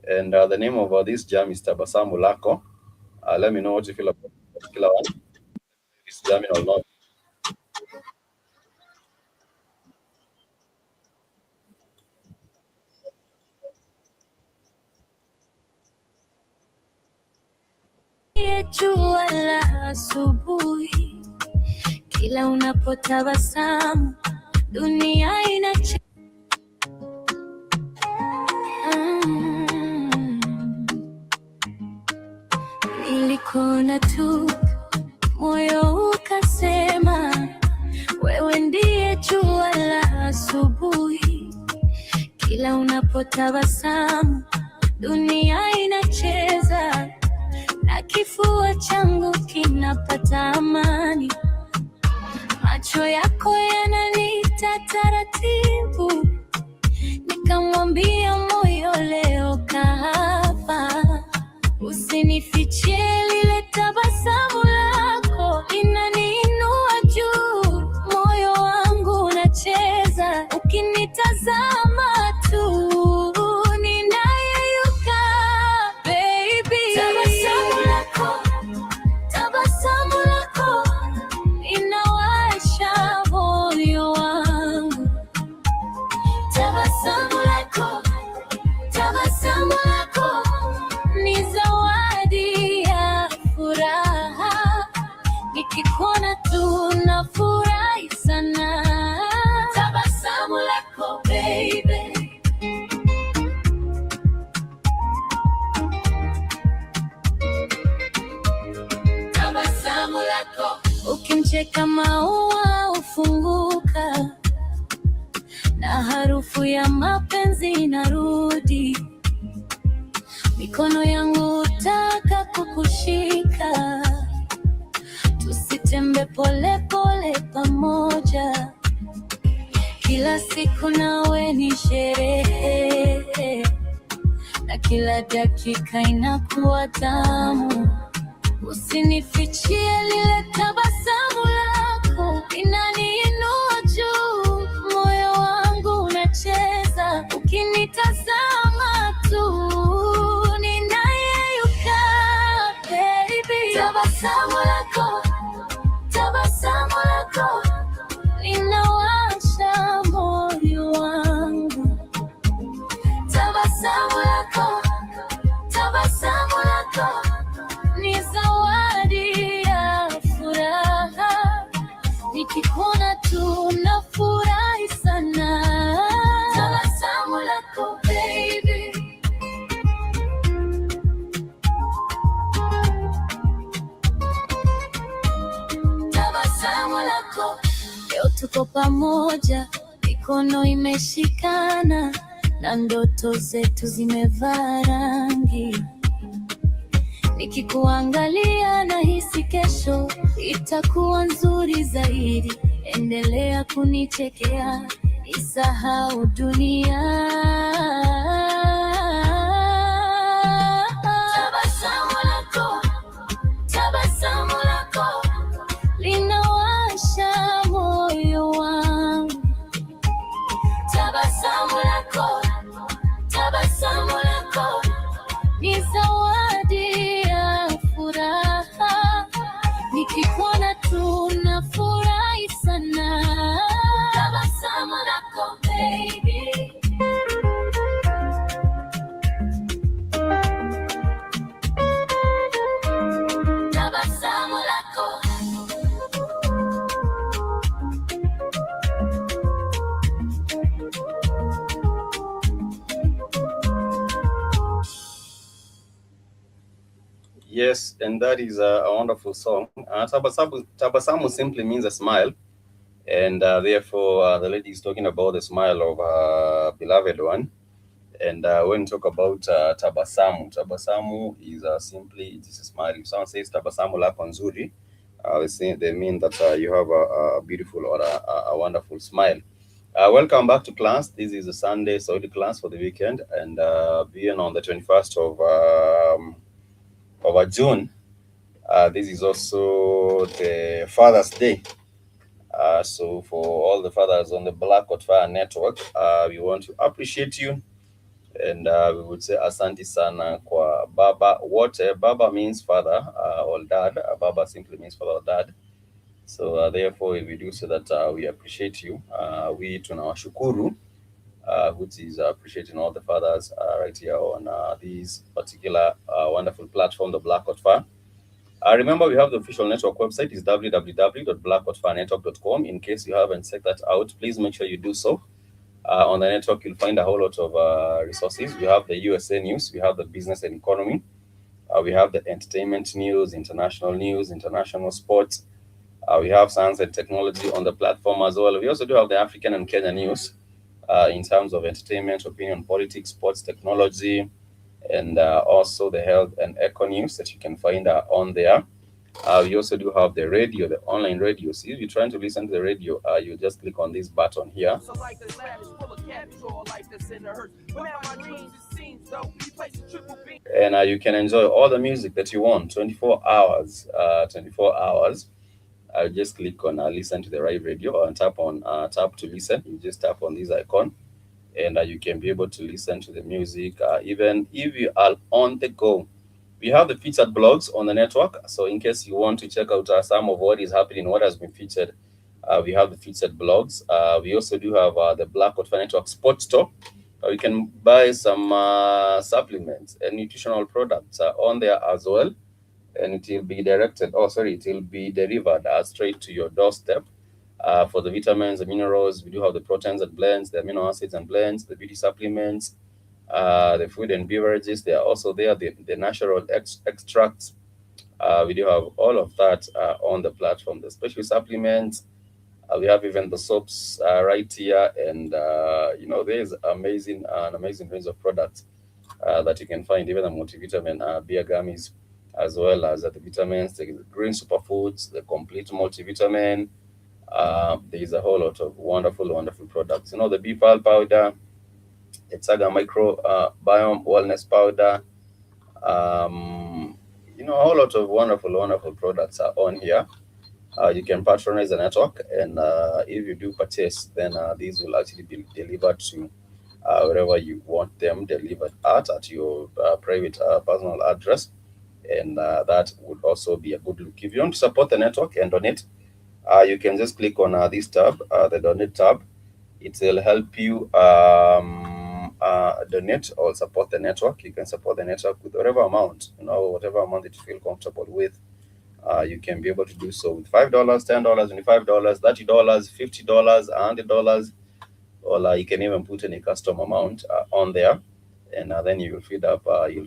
And the name of this jam is Tabasamu Lako. Let me know what you feel about this particular one. If it's jamming or not. Jua la asubuhi, kila unapotabasamu dunia nilikona tu, moyo ukasema wewe ndiye jua la asubuhi, kila unapotabasamu dunia inacheza na kifua changu kinapata amani. Macho yako yananita taratibu, nikamwambia moyo leo kahapa. Usinifichie lile tabasamu lako, linaniinua juu, moyo wangu unacheza, ukinitazama tu. Nikikuona tu nafurahi sana. Tabasamu lako baby, tabasamu lako. Ukimcheka maua ufunguka, na harufu ya mapenzi inarudi. Mikono yangu utaka kukushika, tusitembe pole pole pamoja. Kila siku nawe ni sherehe, na kila dakika inakuwa tamu. Usinifichie lile tabasamu lako, linaniinua juu, moyo wangu unacheza, ukinitazama tu. Ninayeyuka baby, tabasamu lako, tabasamu lako linawasha moyo wangu. Tabasamu lako, tabasamu lako ni zawadi ya furaha. Nikikuona tu nafurahi sana. Tabasamu lako baby, tabasamu lako. Leo tuko pamoja, mikono imeshikana, na ndoto zetu zimevaa rangi. Nikikuangalia nahisi kesho itakuwa nzuri zaidi. Endelea kunichekea, isahau dunia. Tabasamu lako, tabasamu lako linawasha moyo wangu. Tabasamu lako, tabasamu lako ni zawadi ya Yes, and that is a wonderful song. Tabasamu simply means a smile, and therefore the lady is talking about the smile of her beloved one. And when we talk about tabasamu is simply it is a smile. If someone says tabasamu lako nzuri, they mean that you have a beautiful or a wonderful smile. Welcome back to class. This is a Sunday Saudi class for the weekend, and being on the 21st of June. This is also the Father's Day. So for all the fathers on the Blackhotfire network, we want to appreciate you, and we would say asante sana kwa baba wote. Baba means father or dad. Baba simply means father or dad. So therefore we do say that we appreciate you. We tunawashukuru, which is appreciating all the fathers right here on this particular wonderful platform, the Blackhotfire. Remember, we have the official network website is www.blackhotfirenetwork.com. In case you haven't checked that out, please make sure you do so. On the network, you'll find a whole lot of resources. We have the USA news, we have the business and economy, we have the entertainment news, international sports. We have science and technology on the platform as well. We also do have the African and Kenya news in terms of entertainment, opinion, politics, sports, technology, and also the health and eco news that you can find on there. We also do have the radio, the online radio. So if you're trying to listen to the radio, you just click on this button here. And you can enjoy all the music that you want 24 hours. 24 hours. Just click on listen to the live radio and tap on tap to listen. You just tap on this icon, and you can be able to listen to the music even if you are on the go. We have the featured blogs on the network, so in case you want to check out some of what is happening, what has been featured, we have the featured blogs. We also do have the Blackhotfire Network Sports Store. You can buy some supplements and nutritional products on there as well, and it will be it will be delivered straight to your doorstep. For the vitamins, the minerals, we do have the proteins and blends, the amino acids and blends, the beauty supplements, the food and beverages. They are also there, the natural extracts. We do have all of that on the platform. The special supplements, we have even the soaps right here, and there's an amazing range of products that you can find, even the multivitamin beer gummies, as well as the vitamins, the green superfoods, the complete multivitamin. There's a whole lot of wonderful products. The beef oil powder, the Saga Micro Biome Wellness Powder. A whole lot of wonderful products are on here. You can patronize the network, and if you do purchase, then these will actually be delivered to wherever you want them delivered at your private personal address, and that would also be a good look. If you want to support the network and donate, you can just click on this tab, the donate tab. It will help you donate or support the network. You can support the network with whatever amount, whatever amount that you feel comfortable with. You can be able to do so with $5, $10, $25, $30, $50, $100, or you can even put any custom amount on there, and then you will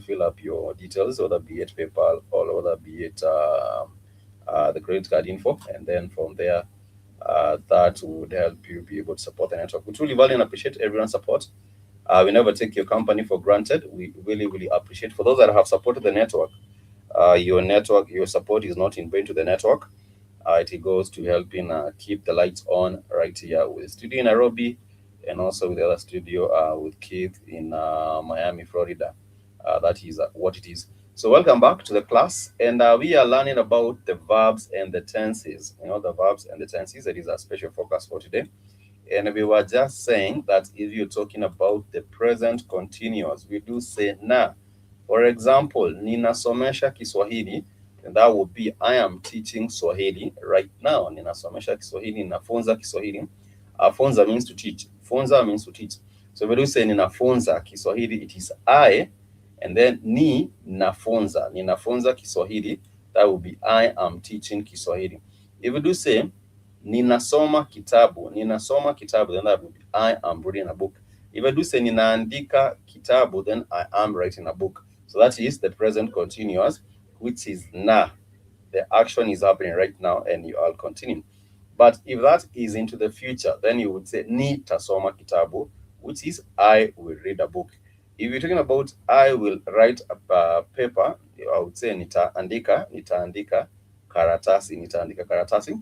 fill up your details, whether be it PayPal or whether be it the credit card info, and then from there, that would help you be able to support the network. We truly value and appreciate everyone's support. We never take your company for granted. We really appreciate, for those that have supported the network, your support is not in vain to the network. It goes to helping keep the lights on right here with the studio in Nairobi, and also with the other studio with Keith in Miami, Florida. That is what it is. So welcome back to the class, and we are learning about the verbs and the tenses. The verbs and the tenses, that is our special focus for today. And we were just saying that if you're talking about the present continuous, we do say na. For example, ninasomesha Kiswahili, and that would be I am teaching Swahili right now. Ninasomesha Kiswahili, ninafunza Kiswahili. Funza means to teach. Funza means to teach. So we do say ninafunza Kiswahili, it is I, and then ni nafunza. Ninafunza Kiswahili, that would be I am teaching Kiswahili. If we do say ninasoma kitabu, then that would be I am reading a book. If I do say ninaandika kitabu, then I am writing a book. So that is the present continuous. which is na. The action is happening right now and you are continuing. But if that is into the future, then you would say ni tasoma kitabu, which is I will read a book. If you're talking about I will write a paper, I would say nitaandika karatasi.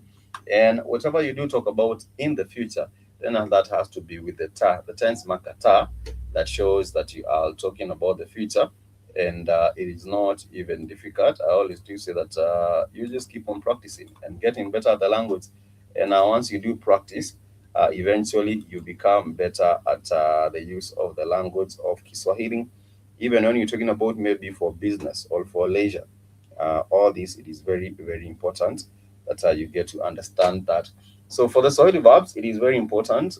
And whatever you do talk about in the future, then that has to be with the ta, the tense marker ta, that shows that you are talking about the future. And it is not even difficult. I always do say that you just keep on practicing and getting better at the language. And once you do practice, eventually you become better at the use of the language of Kiswahili, even when you're talking about maybe for business or for leisure. All this, it is very, very important that you get to understand that. So for the Swahili verbs, it is very important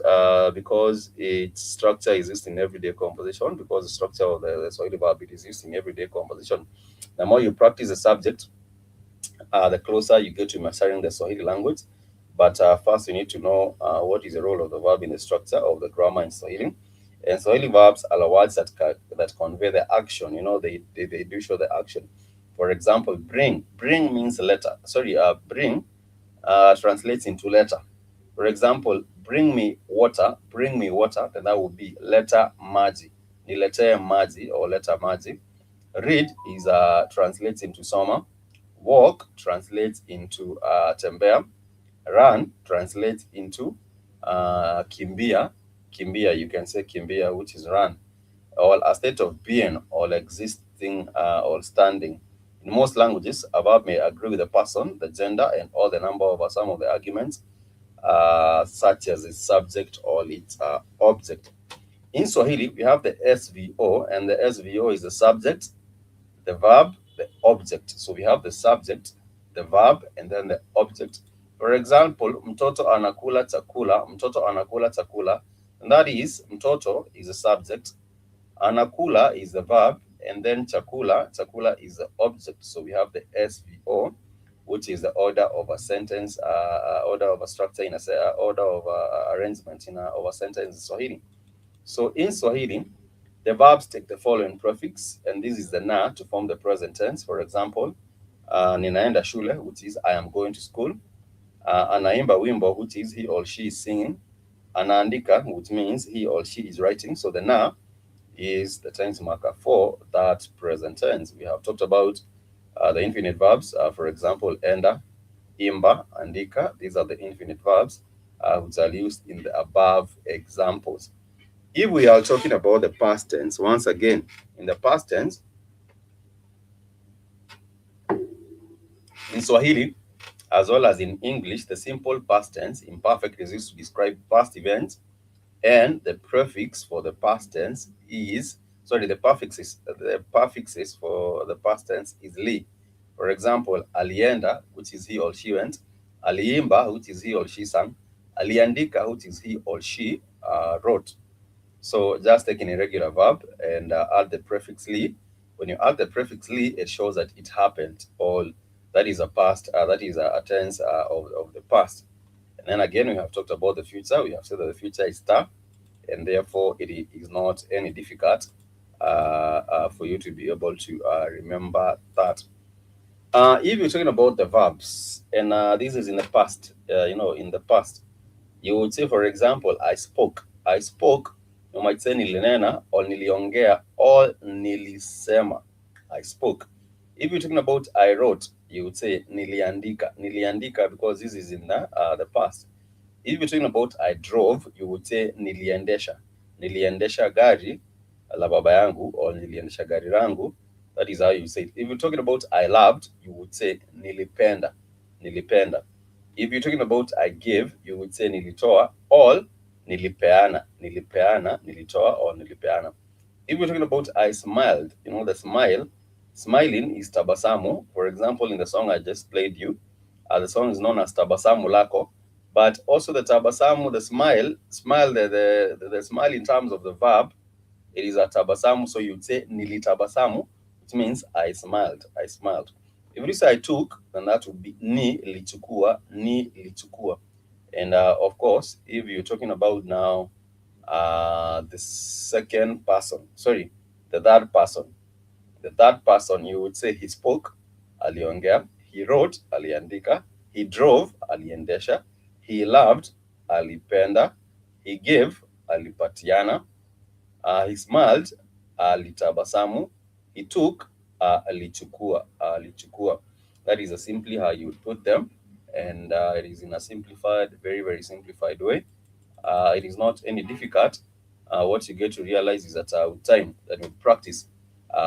because its structure is used in everyday composition. Because the structure of the Swahili verb, it is used in everyday composition. The more you practice the subject, the closer you get to mastering the Swahili language. But first, you need to know what is the role of the verb in the structure of the grammar in Swahili. And Swahili verbs are the words that convey the action. You know, they do show the action. For example, bring. Bring means letter. Sorry, bring translates into letter. For example, bring me water. Bring me water. Then that would be letter maji. Niletee maji or letter maji. Read is translates into soma. Walk translates into tembea. Run translates into kimbia. Kimbia, you can say kimbia, which is run. Or a state of being or existing or standing. In most languages, a verb may agree with the person, the gender, and all the number of some of the arguments, such as its subject or its object. In Swahili, we have the SVO, and the SVO is the subject, the verb, the object. So we have the subject, the verb, and then the object. For example, mtoto anakula chakula, mtoto anakula chakula, and that is mtoto is the subject, anakula is the verb, and then chakula is the object. So we have the SVO, which is the order of a sentence, order of a structure in order of arrangement of a sentence in Swahili. So in Swahili, the verbs take the following prefix, and this is the na to form the present tense. For example, ninaenda shule, which is I am going to school. Anaimba wimbo, which is he or she is singing. Anaandika, which means he or she is writing. So the na is the tense marker for that present tense. We have talked about the infinite verbs. For example, enda, imba, andika. These are the infinite verbs which are used in the above examples. If we are talking about the past tense, once again, in the past tense, in Swahili, as well as in English, the simple past tense, imperfect, is used to describe past events, and the prefix for the past tense is, sorry, the prefixes for the past tense is li. For example, alienda, which is he or she went, aliimba, which is he or she sang, aliandika, which is he or she wrote. So just take an irregular verb and add the prefix li. When you add the prefix li, it shows that it happened, or that is a past, that is a tense of the past. And then again, we have talked about the future. We have said that the future is ta, and therefore it is not any difficult for you to be able to remember that. If you're talking about the verbs, and this is in the past, in the past, you would say, for example, I spoke. I spoke. You might say nilinena or niliongea or nilisema. I spoke. If you're talking about I wrote, you would say niliandika. Niliandika, because this is in the past. If you're talking about I drove, you would say niliendesha. Niliendesha gari la baba yangu or niliendesha gari langu. That is how you say it. If you're talking about I loved, you would say nilipenda. Nilipenda. If you're talking about I give, you would say nilitoa or nilipeana. Nilipeana, nilitoa or nilipeana. If you're talking about I smiled, the smile, smiling is tabasamu. For example, in the song I just played you, the song is known as Tabasamu Lako, but also the tabasamu, the smile, the smile in terms of the verb, it is a tabasamu. So you'd say nilitabasamu, which means I smiled. I smiled. If you say I took, then that would be ni lichukua, ni lichukua. And of course, if you're talking about now the second person, sorry, the third person, you would say he spoke. aliongea. He wrote, aliandika. He drove, aliendesha. He loved, alipenda. He gave, alipatiana. He smiled, alitabasamu. He took, alichukua, alichukua. That is simply how you would put them, and it is in a simplified, very, very simplified way. It is not any difficult. What you get to realize is that with time, that with practice,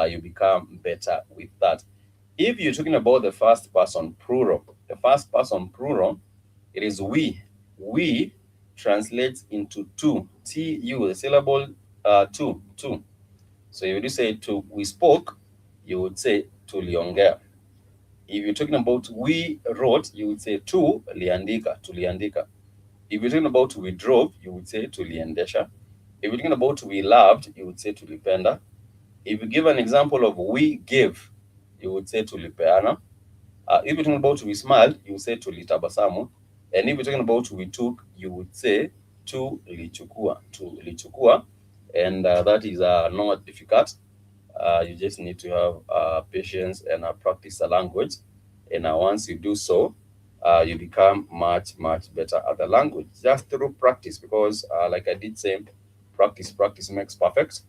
you become better with that. If you're talking about the first person plural, the first person plural, it is we. We translates into two. T-U, the syllable two, two. So if you say to we spoke, you would say tuliongea. If you're talking about we wrote, you would say tu liandika, tuliandika. If you're talking about we drove, you would say tuliendesha. If you're talking about we loved, you would say tulipenda. If you give an example of we gave, you would say tulipeana. If you're talking about we smiled, you would say tulitabasamu. And if you're talking about we took, you would say tulichukua, tulichukua. And that is not difficult. You just need to have patience and practice the language. And once you do so, you become much, much better at the language just through practice. Because, like I did say, practice makes perfect.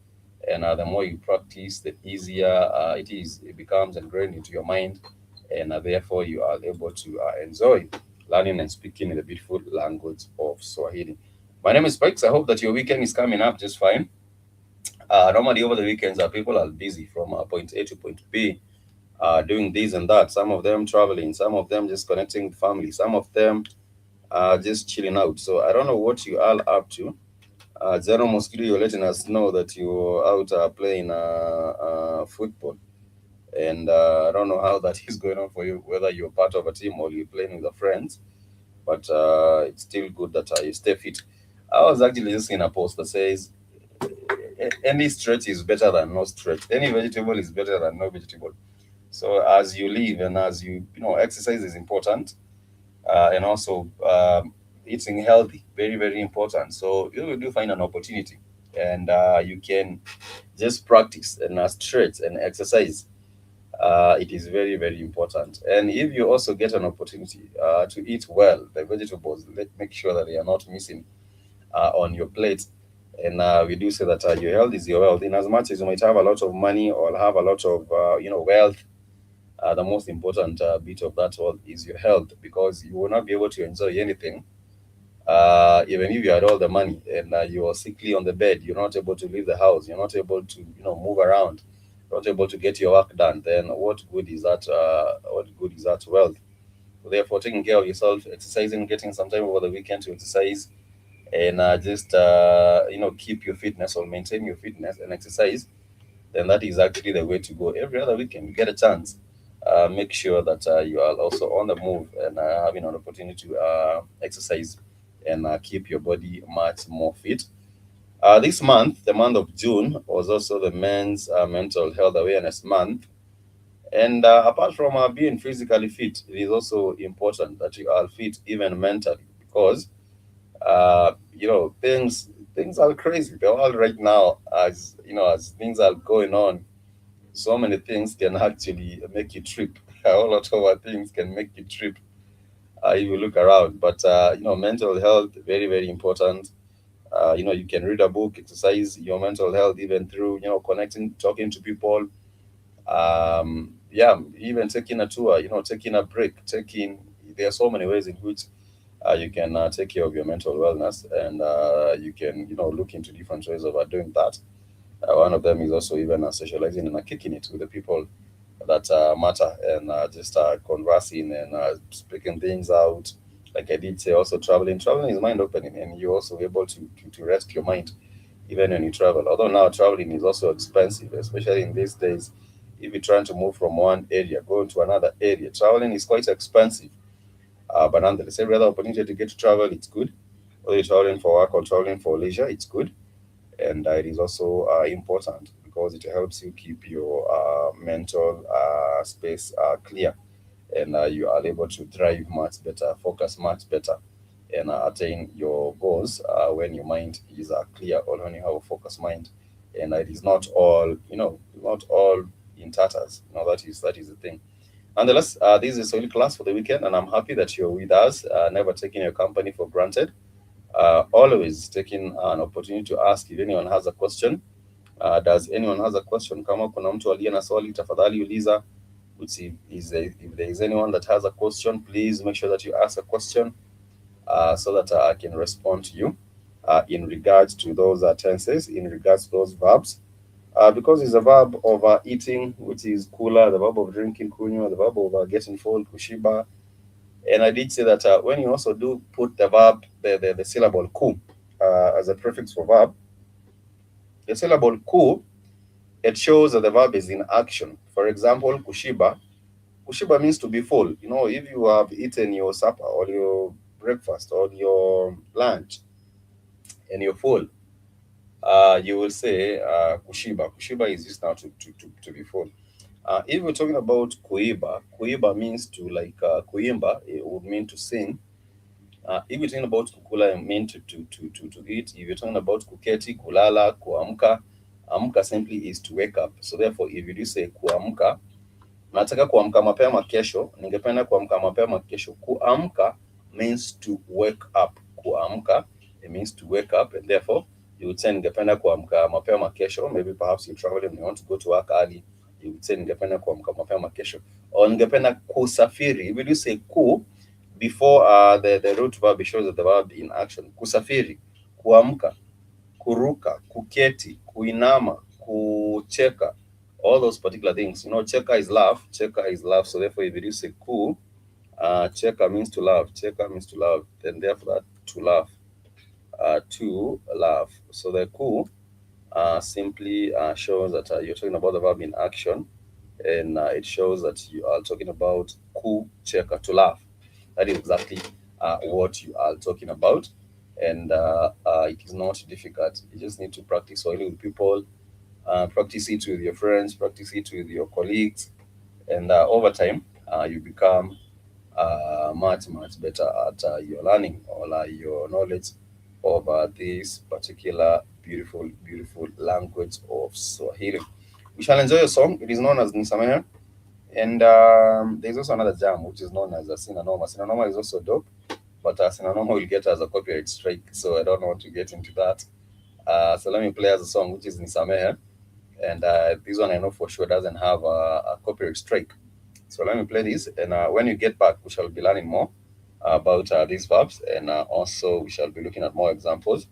And the more you practice, the easier it is. It becomes ingrained into your mind, and therefore you are able to enjoy learning and speaking in the beautiful language of Swahili. My name is Spikes. I hope that your weekend is coming up just fine. Normally over the weekends, people are busy from point A to point B, doing this and that. Some of them traveling, some of them just connecting with family, some of them just chilling out. So I don't know what you all up to. Zero Mosquito, you're letting us know that you're out playing football. And I don't know how that is going on for you, whether you're part of a team or you're playing with your friends. But it's still good that you stay fit. I was actually just in a post that says any stretch is better than no stretch. Any vegetable is better than no vegetable. So as you live and as exercise is important, and also eating healthy, very, very important. So you do find an opportunity, and you can just practice and stretch and exercise. It is very, very important. And if you also get an opportunity to eat well, the vegetables, make sure that they are not missing on your plate. And we do say that your health is your wealth. In as much as you might have a lot of money or have a lot of wealth, the most important bit of that all is your health, because you will not be able to enjoy anything even if you had all the money and you are sickly on the bed. You're not able to leave the house. You're not able to move around. You're not able to get your work done. Then what good is that? What good is that wealth? Therefore, taking care of yourself, exercising, getting some time over the weekend to exercise, and just keep your fitness or maintain your fitness and exercise, then that is actually the way to go. Every other weekend you get a chance, make sure that you are also on the move and having an opportunity to exercise and keep your body much more fit. This month, the month of June, was also the Men's Mental Health Awareness Month. And apart from being physically fit, it is also important that you are fit even mentally, because things are crazy. The world right now, as things are going on, so many things can actually make you trip. A whole lot of things can make you trip if you look around. But mental health, very, very important. You can read a book, exercise your mental health even through connecting, talking to people. Yeah, even taking a tour, taking a break, taking. There are so many ways in which you can take care of your mental wellness, and you can look into different ways of doing that. One of them is also even socializing and kicking it with the people that matter, and just conversing and speaking things out. Like I did say, also traveling. Traveling is mind opening, and you're also able to rest your mind even when you travel. Although now traveling is also expensive, especially in these days. If you're trying to move from one area, going to another area, traveling is quite expensive. But nonetheless, every other opportunity to get to travel, it's good. Whether you're traveling for work or traveling for leisure, it's good. And it is also important because it helps you keep your mental space clear, and you are able to thrive much better, focus much better, and attain your goals when your mind is clear, or when you have a focused mind, and it is not all not all in tatters. That is the thing. Nonetheless, this is a Swahili class for the weekend, and I'm happy that you're with us, never taking your company for granted, always taking an opportunity to ask if anyone has a question. Does anyone has a question? Kama kuna mtu aliye na swali, tafadhali uliza. If there is anyone that has a question, please make sure that you ask a question so that I can respond to you in regards to those tenses, in regards to those verbs. Because it's a verb of eating, which is kula, the verb of drinking, kunywa, the verb of getting full, kushiba. And I did say that when you also do put the verb, the syllable ku as a prefix for verb, the syllable ku, it shows that the verb is in action. For example, kushiba. Kushiba means to be full. You know, if you have eaten your supper or your breakfast or your lunch and you're full, you will say kushiba. Kushiba is used now to be full. If we're talking about kuiba, kuiba means to like kuimba, it would mean to sing. If you're talking about kukula, it means to eat. If you're talking about kuketi, kulala, kuamka, amka simply is to wake up. So therefore, if you do say kuamka, nataka kuamka mapema kesho, ningependa kuamka mapema kesho. Kuamka means to wake up. Kuamka, it means to wake up, and therefore you would say ningependa kuamka mapema kesho. Maybe perhaps you're traveling and you want to go to work early. You would say ningependa kuamka mapema kesho. Or ningependa kusafiri. If you do say ku before the root verb, it shows that the verb in action. Kusafiri, kuamka, kuruka, kuketi, kuinama, kucheka. All those particular things. You know, cheka is laugh. Cheka is laugh. So therefore, if you do say ku, cheka means to laugh. Cheka means to laugh. Then therefore, that to laugh. To laugh. So the ku simply shows that you're talking about the verb in action, and it shows that you are talking about ku cheka, to laugh. That is exactly what you are talking about, and it is not difficult. You just need to practice Swahili with people, practice it with your friends, practice it with your colleagues, and over time you become much better at your learning or your knowledge of this particular beautiful language of Swahili. We shall enjoy a song. It is known as Nisamehe, and there's also another jam which is known as Sinanoma. Sinanoma is also dope, but Sinanoma will get as a copyright strike, so I don't want to get into that. So let me play as a song which is Nisamehe, and this one I know for sure doesn't have a copyright strike. So let me play this, and when you get back, we shall be learning more about these verbs, and also we shall be looking at more examples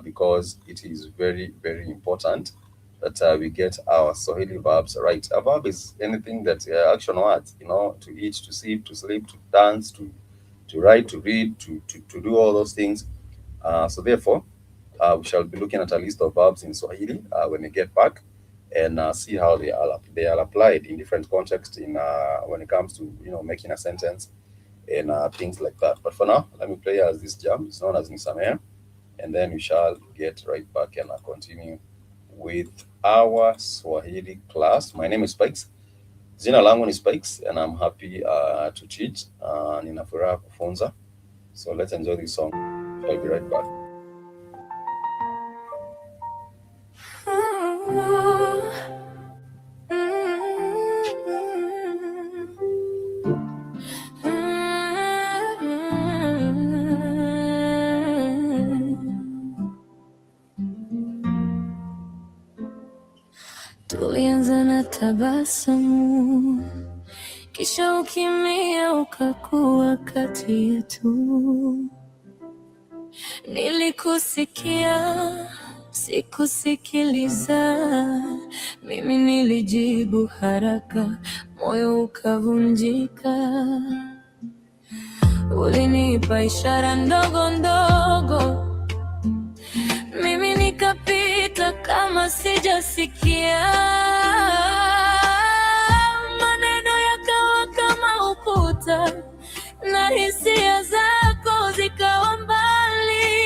because it is very important that we get our Swahili verbs right. A verb is anything that action words, you know, to eat, to sip, to sleep, to dance, to write, to read, to do all those things. So therefore, we shall be looking at a list of verbs in Swahili when we get back, and see how they are applied in different contexts in when it comes to, you know, making a sentence and things like that. But for now, let me play as this jam. It's known as Nisamehe, and then we shall get right back and continue with our Swahili class. My name is Spikes. Jina langu ni Spikes, and I'm happy to teach. Nina furaha kufunza. So let's enjoy this song. I'll be right back. Tulianza na tabasamu, kisha ukimya ukakuwa kati yetu. Nilikusikia, sikusikiliza, mimi nilijibu haraka, moyo ukavunjika. Ulinipa ishara ndogo ndogo, mimi nikapita kama sijasikia. Maneno yakawa kama ukuta, na hisia zako zikawa mbali.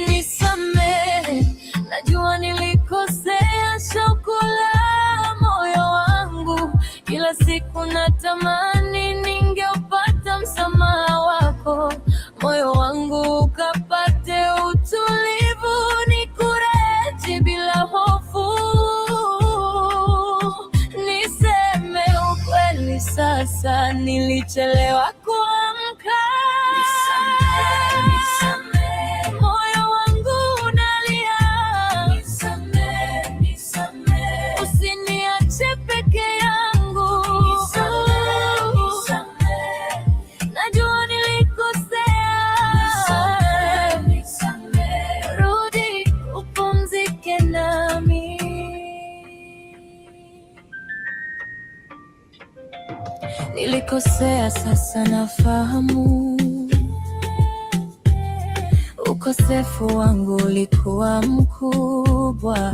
Nisamehe, najua nilikosea, shauku la moyo wangu. Kila siku natamani ningeupata msamaha wako, moyo wangu ukapate utulivu, nikureje bila hofu. Nisamehe. sasa nilichelewa kuamka. Nisamehe, moyo wangu unalia. Nisamehe, usiniache peke yangu. Nisamehe, najua nilikosea. Nisamehe, rudi upumzike nami. Nilikosea, sasa nafahamu. Ukosefu wangu ulikuwa mkubwa,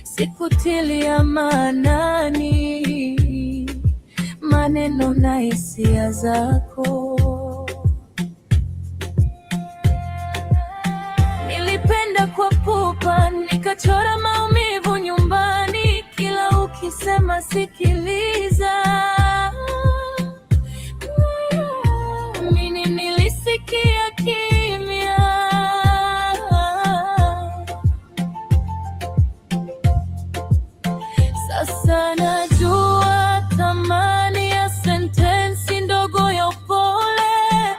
sikutilia maanani maneno na hisia zako. Nilipenda kwa pupa, nikachora maumivu nyumbani. Kila ukisema sikiliza, mimi nilisikia kimya. Sasa najua thamani ya sentensi ndogo ya upole,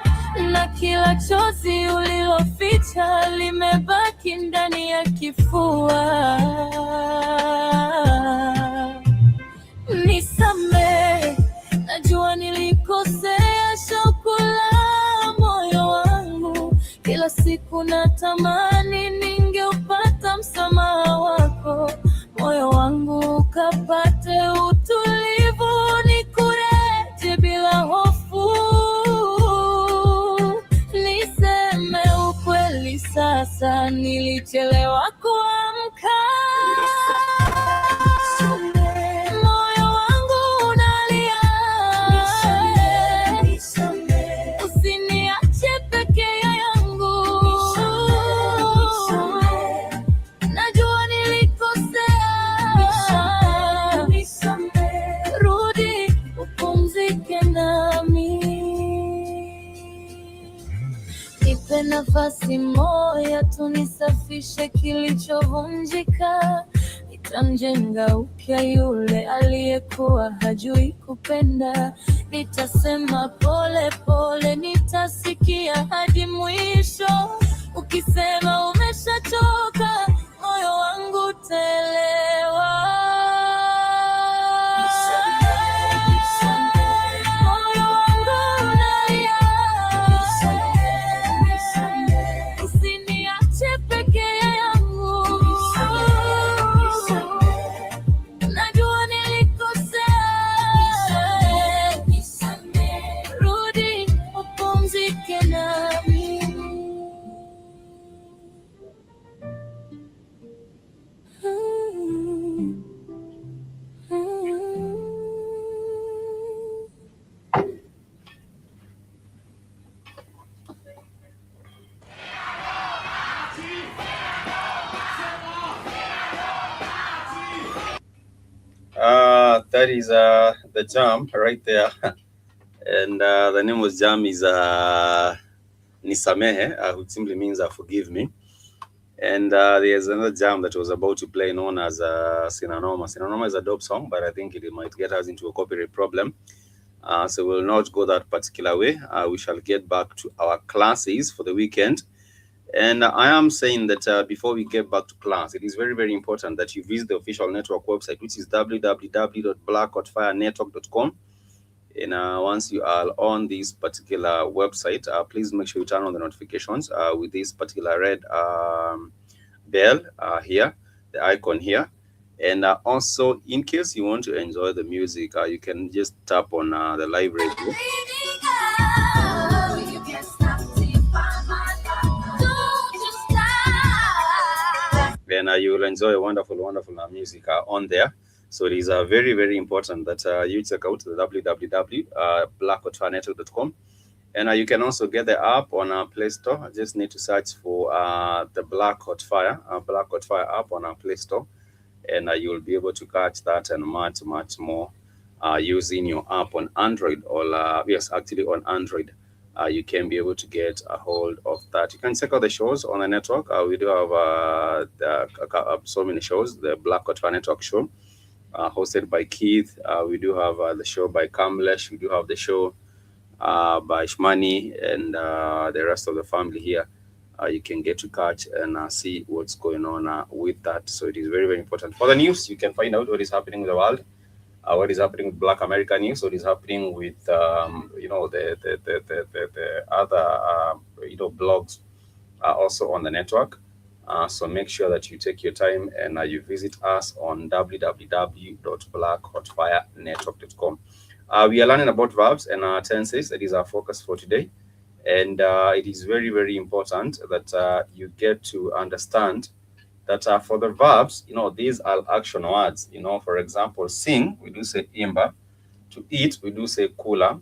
na kila chozi uliloficha limebaki ndani ya kifua. Nisamehe, najua nilikosea. Shauku la moyo wangu, kila siku natamani ningeupata msamaha wako. Moyo wangu ukapate utulivu, nikurete bila hofu. Niseme ukweli sasa, nilichelewa kuamka. Moyo wangu unalia. Usiniache peke yangu. Najua nilikosea. Rudi upumzike nami. Nipe nafasi moja tu nisafishe kilichovunjika. Nitamjenga upya yule aliyekuwa hajui kupenda. Nitasema pole pole, nitasikia hadi mwisho. Ukisema umeshachoka, moyo wangu utaelewa. Moyo wangu unalia. Usiniache peke yangu. Najua nilikosea. Rudi upumzike nami. That is the jam right there. And the name was jam is Nisamehe, which simply means forgive me. And there's another jam that was about to play known as Sinanoma. Sinanoma is a dope song, but I think it might get us into a copyright problem. So we'll not go that particular way. We shall get back to our classes for the weekend. And I am saying that before we get back to class, it is very, very important that you visit the official network website, which is www.blackhotfirenetwork.com. And once you are on this particular website, please make sure you turn on the notifications with this particular red bell here, the icon here. And also, in case you want to enjoy the music, you can just tap on the live radio. And you will enjoy wonderful, wonderful music on there. So it is very, very important that you check out the www.blackhotfirenetwork.com. And you can also get the app on Play Store. Just need to search for the Blackhotfire app on Play Store. And you will be able to catch that and much, much more using your app on Android. Or yes, actually on Android. You can be able to get a hold of that. You can check out the shows on the network. We do have so many shows. The Blackhotfire Network show, hosted by Keith. We do have the show by Kamlesh. We do have the show by Shmani and the rest of the family here. You can get to catch and see what's going on with that. So it is very, very important. For the news, you can find out what is happening in the world, what is happening with Black American news, what is happening with the other blogs also on the network. So make sure that you take your time and you visit us on www.blackhotfirenetwork.com. We are learning about verbs and tenses. That is our focus for today. And it is very, very important that you get to understand that for the verbs, these are action words. For example, sing, we do say imba. To eat, we do say kula.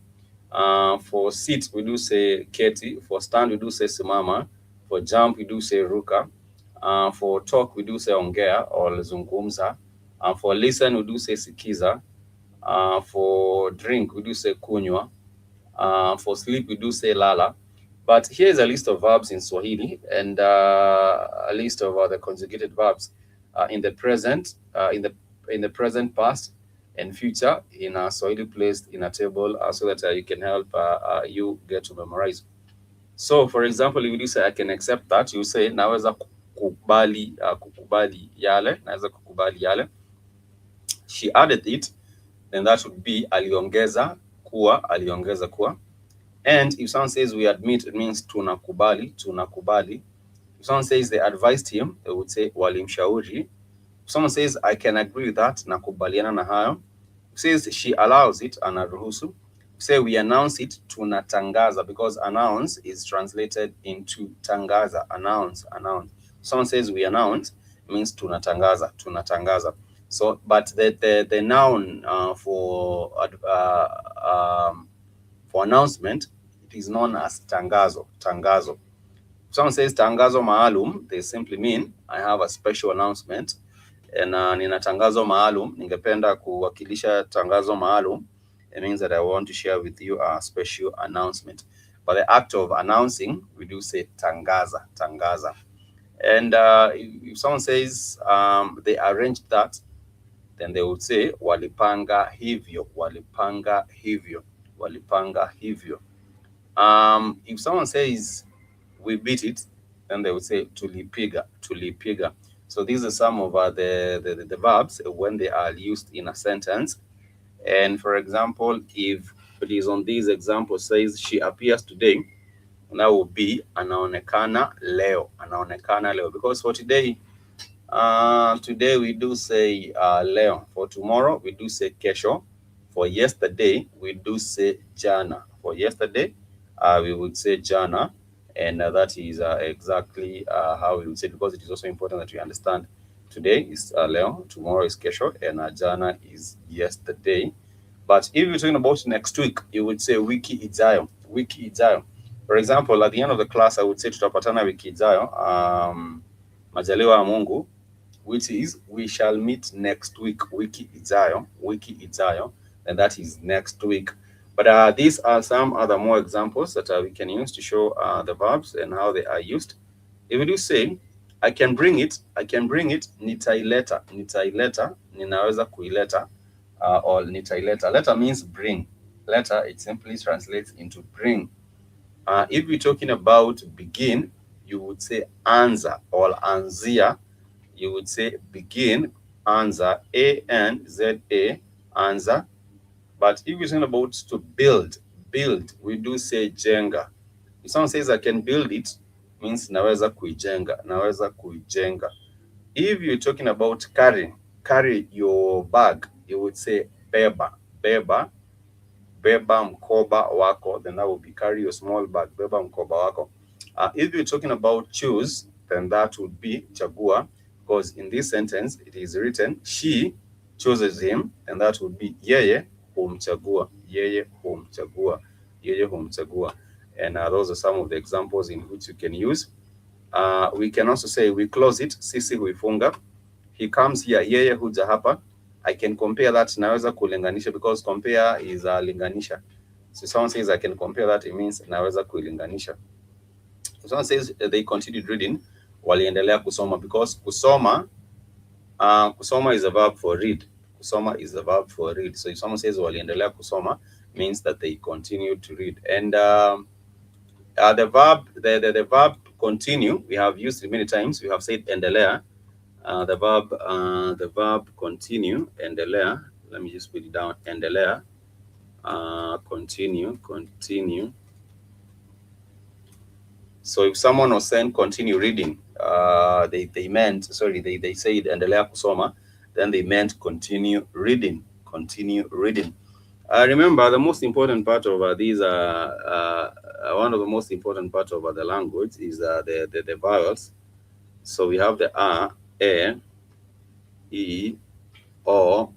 For sit, we do say keti. For stand, we do say simama. For jump, we do say ruka. For talk, we do say ongea or zungumza. For listen, we do say sikiza. For drink, we do say kunywa. For sleep, we do say lala. But here's a list of verbs in Swahili and a list of the conjugated verbs in the present, in the present, past, and future in Swahili placed in a table so that you can help you get to memorize. So, for example, if you say I can accept that, you say naweza kukubali yale, naweza kukubali yale. She added it, then that would be aliongeza kuwa. And if someone says we admit, it means tunakubali. If someone says they advised him, they would say walimshauri. If someone says I can agree with that, nakubaliana na hayo. If says she allows it, anaruhusu. Say we announce it, tunatangaza, because announce is translated into tangaza. Announce. Someone says we announce, it means tunatangaza. So, but the noun for announcement, it is known as tangazo. If someone says tangazo maalum, they simply mean I have a special announcement. And nina tangazo maalum, ningependa kuwakilisha tangazo maalum. It means that I want to share with you a special announcement. But the act of announcing, we do say tangaza. And if someone says they arranged that, then they would say walipanga hivyo. If someone says we beat it, then they would say tulipiga. So these are some of the verbs when they are used in a sentence. And for example, if it is on these examples, says she appears today, that would be anaonekana leo. Because for today we do say leo. For tomorrow, we do say kesho. For yesterday, we do say jana. For yesterday, we would say jana. And that is exactly how we would say, because it is also important that we understand today is leo, tomorrow is kesho, and jana is yesterday. But if you're talking about next week, you would say wiki ijayo. For example, at the end of the class, I would say tutapatana wiki ijayo, majaliwa ya Mungu, which is we shall meet next week, wiki ijayo, and that is next week. But these are some other more examples that we can use to show the verbs and how they are used. If we do say, I can bring it, nitaileta, ninaweza kuileta, or nitaileta. Leta means bring. Leta, it simply translates into bring. If we're talking about begin, you would say anza or anzia. You would say begin, anza, A-N-Z-A, anza. But if we're talking about to build, we do say jenga. If someone says I can build it, means naweza kuijenga. If you're talking about carry your bag, you would say beba mkoba wako, then that would be carry your small bag, beba mkoba wako. If you're talking about choose, then that would be chagua, because in this sentence it is written she chooses him, and that would be yeye humchagua. And those are some of the examples in which you can use. We can also say we close it, sisi huifunga. He comes here, yeye huja hapa. I can compare that, naweza kulinganisha, because compare is linganisha. So someone says I can compare that, it means naweza kuilinganisha. Someone says they continued reading, waliendelea kusoma, because kusoma is a verb for read. kusoma is the verb for read. So if someone says waliendelea kusoma, means that they continue to read. And the verb continue, we have used it many times. We have said endelea. The verb continue, endelea. Let me just put it down. Endelea. Continue. So if someone was saying continue reading, they said endelea kusoma, then they meant continue reading. Remember, the most important part of one of the most important parts of the language is the vowels. So we have the a, e, o,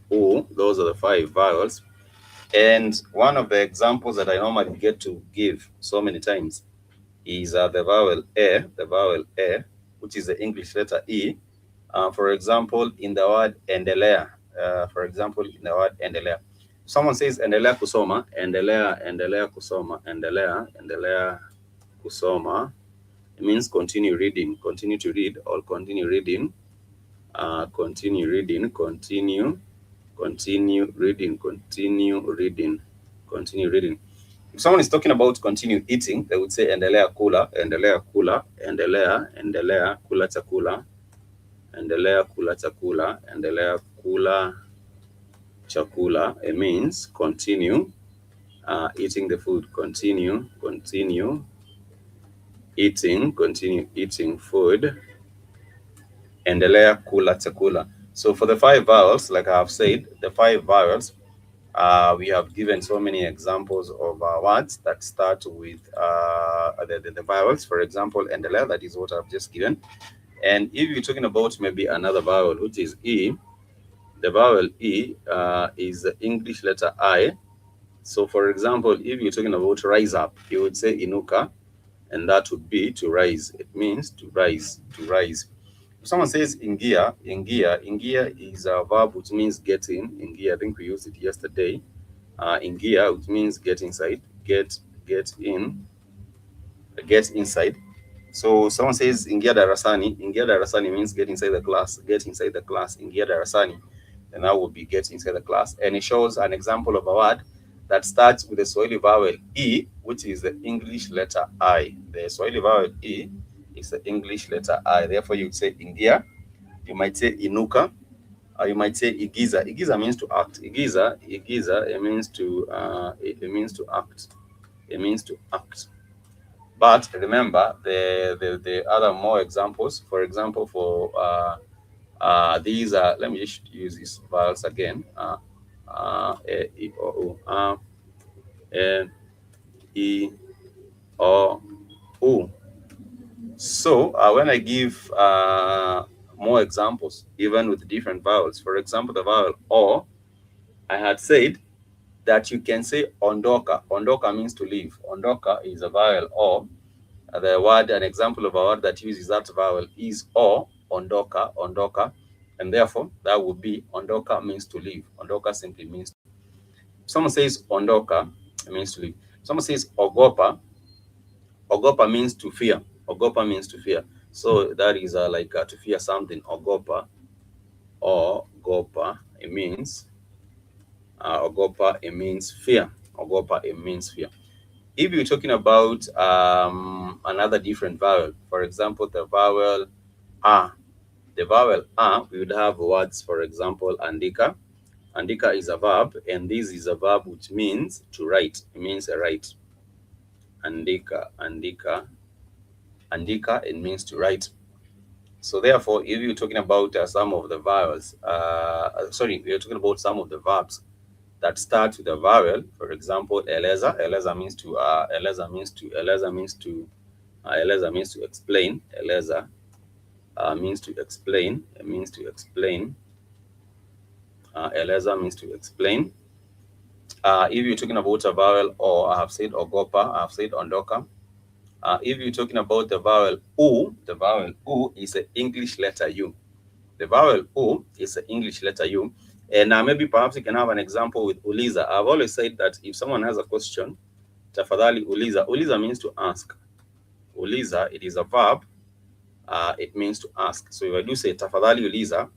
u. Those are the 5 vowels. And one of the examples that I normally get to give so many times is the vowel e, which is the English letter E. For example, in the word endelea. Someone says endelea kusoma, endelea kusoma. It means continue reading, continue to read, or continue reading. Continue reading. If someone is talking about continue eating, they would say endelea kula, endelea kula chakula, endelea kula chakula. It means continue eating the food, continue eating food, endelea kula chakula. So for the 5 vowels, like I have said, the 5 vowels, we have given so many examples of words that start with the vowels. For example, endelea, that is what I've just given. And if you're talking about maybe another vowel, which is E, the vowel E is the English letter I. So for example, if you're talking about rise up, you would say inuka, and that would be to rise. It means to rise. If someone says ingia is a verb which means get in. Ingia, I think we used it yesterday. Ingia, which means get inside, get inside. So someone says ingia darasani means get inside the class, ingia darasani, and that would be get inside the class. And it shows an example of a word that starts with the Swahili vowel E, which is the English letter I. The Swahili vowel E is the English letter I. Therefore, you would say ingia, you might say inuka, or you might say igiza. Igiza means to act. Igiza, it means to act. But remember the other more examples. For example, for these are, let me just use these vowels again. E, I, O, U, E, O, U. So when I give more examples, even with different vowels, for example, the vowel O, I had said that you can say ondoka. Ondoka means to leave. Ondoka is a vowel O. The word, an example of a word that uses that vowel is O, ondoka, and therefore that would be ondoka means to leave. Ondoka simply means. Someone says ondoka, it means to leave. Someone says ogopa means to fear. So that is like to fear something. Ogopa, it means fear. If you're talking about another different vowel, for example, the vowel A, we would have words, for example, andika. Andika is a verb, and this is a verb which means to write. It means a write. Andika, it means to write. So therefore, if you're talking about some of the vowels, we're talking about some of the verbs that start with a vowel. For example, eleza means to explain. Eleza means to explain. Eleza means to explain. If you're talking about a vowel, or I have said ogopa, I have said ondoka. If you're talking about the vowel U, the vowel U is the English letter U. The vowel U is the English letter U. And maybe perhaps you can have an example with uliza. I've always said that if someone has a question, tafadhali uliza. Uliza means to ask. Uliza, it is a verb. It means to ask. So if I do say tafadhali uliza,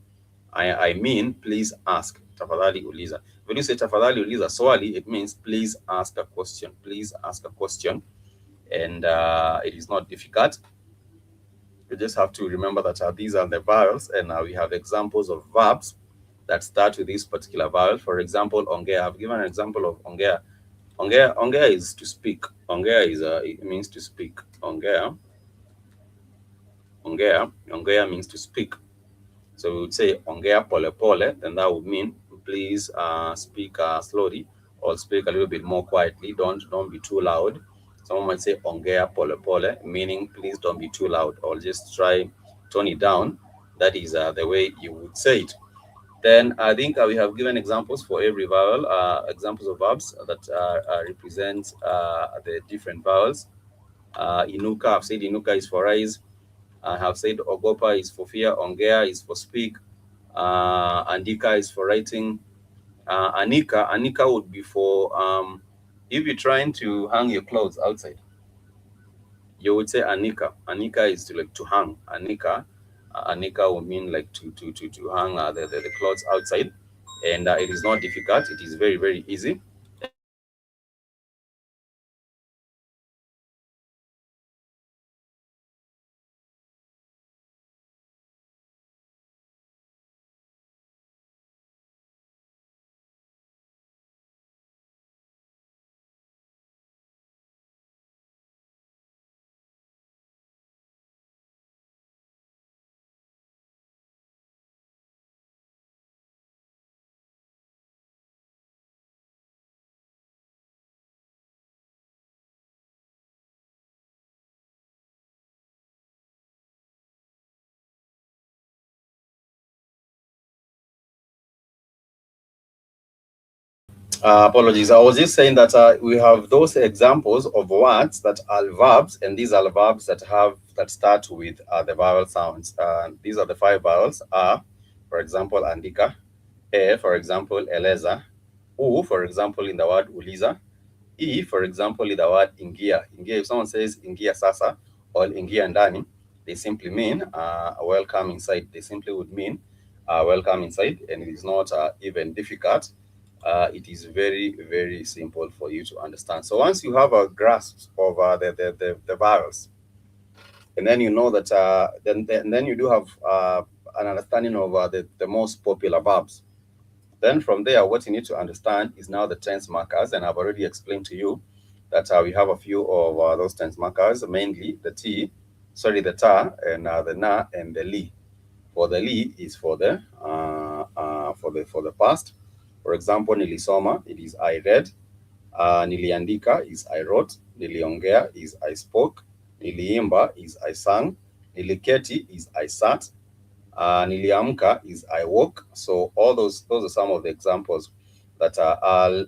I mean please ask. Tafadhali uliza. When you say tafadhali uliza swali, it means please ask a question. Please ask a question. And it is not difficult. You just have to remember that these are the vowels, and we have examples of verbs that start with this particular vowel. For example, ongea. I've given an example of ongea. Ongea is to speak. Ongea is it means to speak. Ongea means to speak. So we would say ongea pole pole, then that would mean please speak slowly, or speak a little bit more quietly. Don't be too loud. Someone might say ongea pole pole, meaning please don't be too loud, or just try tone it down. That is the way you would say it. Then I think we have given examples for every vowel, examples of verbs that represent the different vowels. Inuka, I've said inuka is for rise. I have said ogopa is for fear, ongea is for speak, andika is for writing, anika would be for if you're trying to hang your clothes outside, you would say anika. Anika is to hang. Anika would mean like to hang the clothes outside, and it is not difficult. It is very, very easy. Apologies. I was just saying that we have those examples of words that are verbs, and these are verbs that start with the vowel sounds. These are the 5 vowels. For example, andika. For example, eleza. U, for example, in the word uliza. E, for example, in the word ingia. Ingia. If someone says ingia sasa or ingia ndani, they simply mean welcome inside. They simply would mean welcome inside, and it is not even difficult. It is very, very simple for you to understand. So once you have a grasp of the vowels, and then you know that then you do have an understanding of the most popular verbs. Then from there, what you need to understand is now the tense markers, and I've already explained to you that we have a few of those tense markers, mainly the the ta, and the na, and the li. For the li is for the past. For example, nilisoma, it is I read. Niliandika is I wrote. Niliongea is I spoke. Niliimba is I sang. Niliketi is I sat. Niliamka is I woke. So all those are some of the examples that are all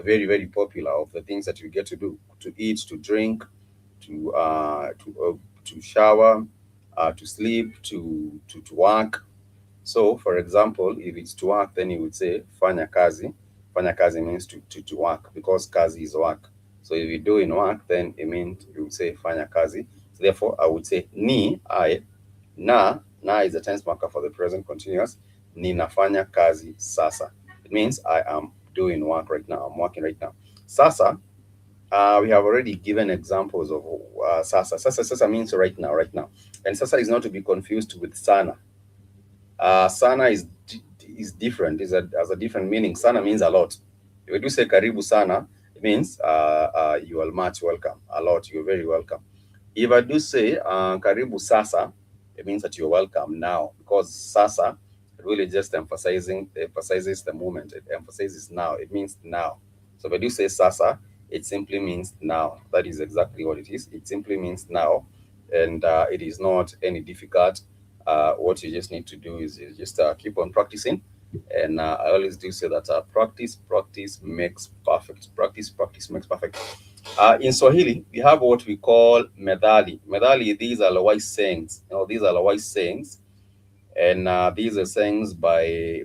very, very popular of the things that you get to do: to eat, to drink, to shower, to sleep, to work. So, for example, if it's to work, then you would say fanya kazi. Fanya kazi means to work, because kazi is work. So if you do in work, then it means you would say fanya kazi. So therefore, I would say ni, I, na is a tense marker for the present continuous. Ninafanya kazi sasa. It means I am doing work right now. I'm working right now. Sasa, we have already given examples of sasa. Sasa means right now, right now. And sasa is not to be confused with sana. Sana is different. Has a different meaning. Sana means a lot. If we do say karibu sana, it means you are much welcome. A lot, you're very welcome. If I do say karibu sasa, it means that you're welcome now, because sasa really just emphasizes the moment. It emphasizes now. It means now. So if I do say sasa, it simply means now. That is exactly what it is. It simply means now, and it is not any difficult. What you just need to do is you just keep on practicing. And I always do say that practice makes perfect. Practice makes perfect. In Swahili, we have what we call methali. Methali, these are wise sayings. These are wise sayings, and these are sayings by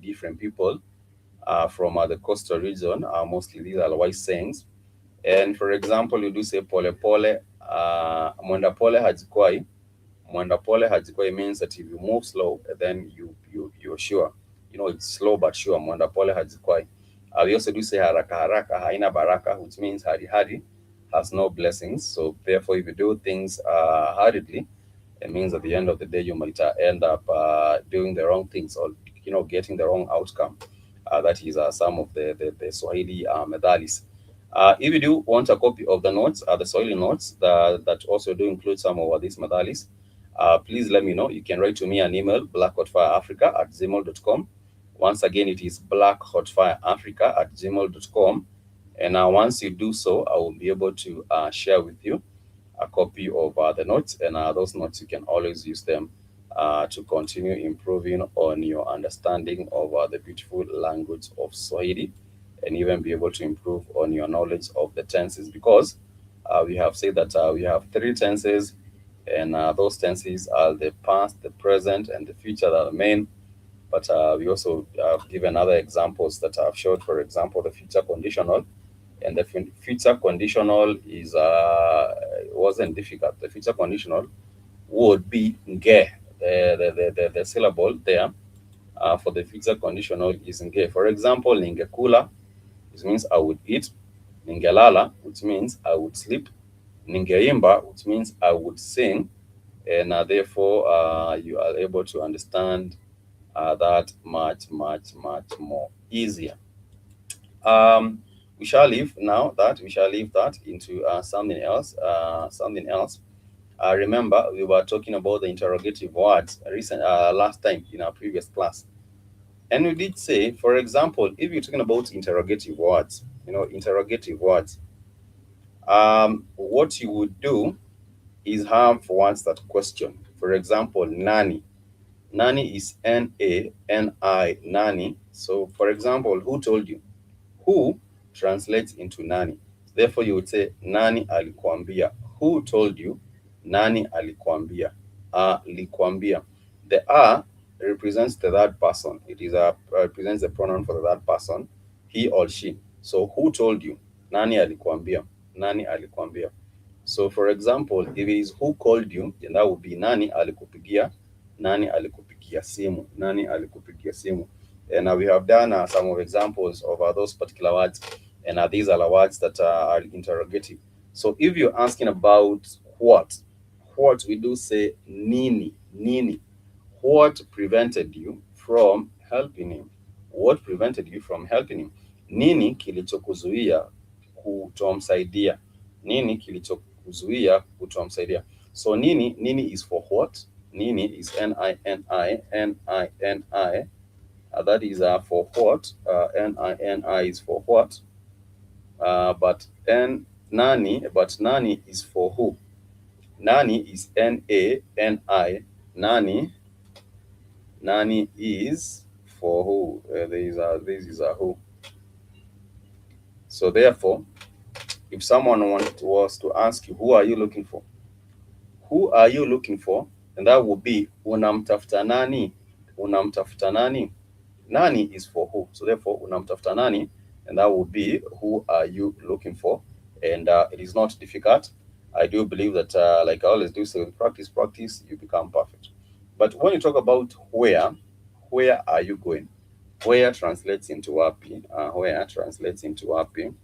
different people from the coastal region. Mostly, these are wise sayings. And for example, you do say pole pole, mwenda pole hajikwai. Mwenda pole hajikwai means that if you move slow, then you're sure. it's slow but sure, mwenda pole hajikwai. We also do say haraka haraka haina baraka, which means hari hari has no blessings. So therefore, if you do things hurriedly, it means at the end of the day you might end up doing the wrong things, or getting the wrong outcome. That is some of the Swahili methali. If you do want a copy of the notes, the Swahili notes that also do include some of these methali, please let me know. You can write to me an email, blackhotfireafrica@gmail.com. Once again, it is blackhotfireafrica@gmail.com. And once you do so, I will be able to share with you a copy of the notes, and those notes you can always use them to continue improving on your understanding of the beautiful language of Swahili, and even be able to improve on your knowledge of the tenses, because we have said that we have three tenses, and those tenses are the past, the present, and the future that are main. But we also given other examples that I've showed. For example, the future conditional, and the future conditional is wasn't difficult. The future conditional would be nge. The syllable there for the future conditional is nge. For example, ningekula, which means I would eat. Ningelala, which means I would sleep. Ningeimba, which means I would sing. And therefore, you are able to understand that much more easier. We shall leave that into something else. Remember, we were talking about the interrogative words last time in our previous class, and we did say, for example, if you're talking about interrogative words, what you would do is have words that question. For example, nani. Nani is Nani, nani. So, for example, who told you? Who translates into nani. Therefore, you would say nani alikuambia. Who told you? Nani alikuambia. Alikuambia. The represents the third person. It is represents the pronoun for the third person, he or she. So who told you? Nani alikuambia. Nani alikuambia. So for example, if it is who called you, then that would be nani alikupigia. Nani alikupigia simu. Nani alikupigia simu. And we have done some of examples of those particular words, and these are the words that are interrogative. So if you're asking about what we do say nini, nini. What prevented you from helping him? What prevented you from helping him? Nini kilichokuzuia kutomsaidia? Nini kilichokuzuia kutomsaidia? So nini is for what? Nini is Nini, Nini. That is for what? Nini is for what? But nani is for who? Nani is Nani. Nani is for who? This is a who. So therefore, if someone was to ask you, who are you looking for? Who are you looking for? And that would be unamtafuta nani. Unamtafuta nani. Nani is for who. So therefore, unamtafuta nani, and that would be who are you looking for. And it is not difficult. I do believe that, like I always do say, with practice, you become perfect. But when you talk about where are you going? Where translates into wapi. Where translates into wapi.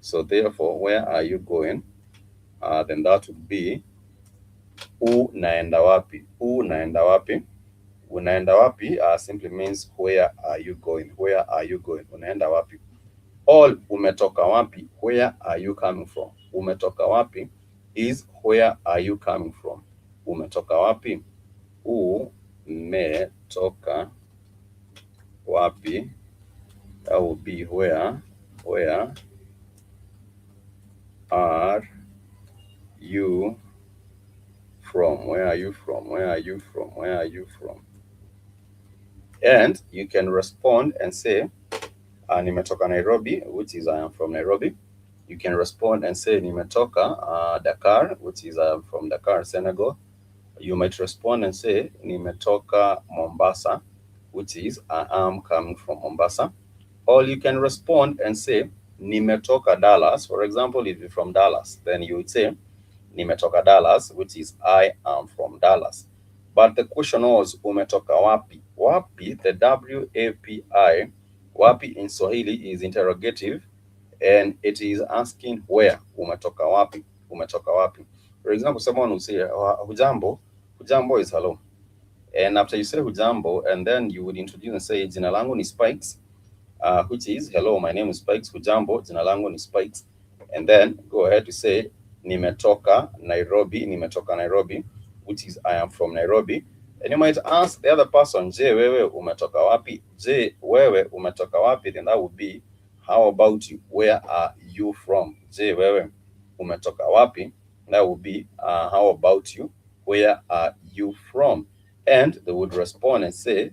So therefore, where are you going? Then that would be unaenda wapi. Unaenda wapi. Unaenda wapi simply means where are you going? Where are you going? Unaenda wapi. All umetoka wapi. Where are you coming from? Umetoka wapi is where are you coming from? Umetoka wapi. Umetoka wapi. That will be where are you from? Where are you from? Where are you from? Where are you from? And you can respond and say, nimetoka Nairobi, which is I am from Nairobi. You can respond and say, nimetoka Dakar, which is I am from Dakar, Senegal. You might respond and say, nimetoka Mombasa, which is I am coming from Mombasa. Or you can respond and say, nimetoka Dallas. For example, if you're from Dallas, then you would say, nimetoka Dallas, which is I am from Dallas. But the question was, umetoka wapi? Wapi, the W-A-P-I, wapi in Swahili is interrogative, and it is asking where. Umetoka wapi? Umetoka wapi? For example, someone will say, Hujambo. Hujambo is hello. And after you say Hujambo, and then you would introduce and say, Jina langu ni Spikes, which is, hello, my name is Spikes. Hujambo, jina langu ni Spikes. And then go ahead to say, nimetoka Nairobi, nimetoka Nairobi, which is, I am from Nairobi. And you might ask the other person, Je, wewe umetoka wapi? Je, wewe umetoka wapi? Then that would be, how about you? Where are you from? Je, wewe umetoka wapi? That would be, how about you? Where are you from? And they would respond and say,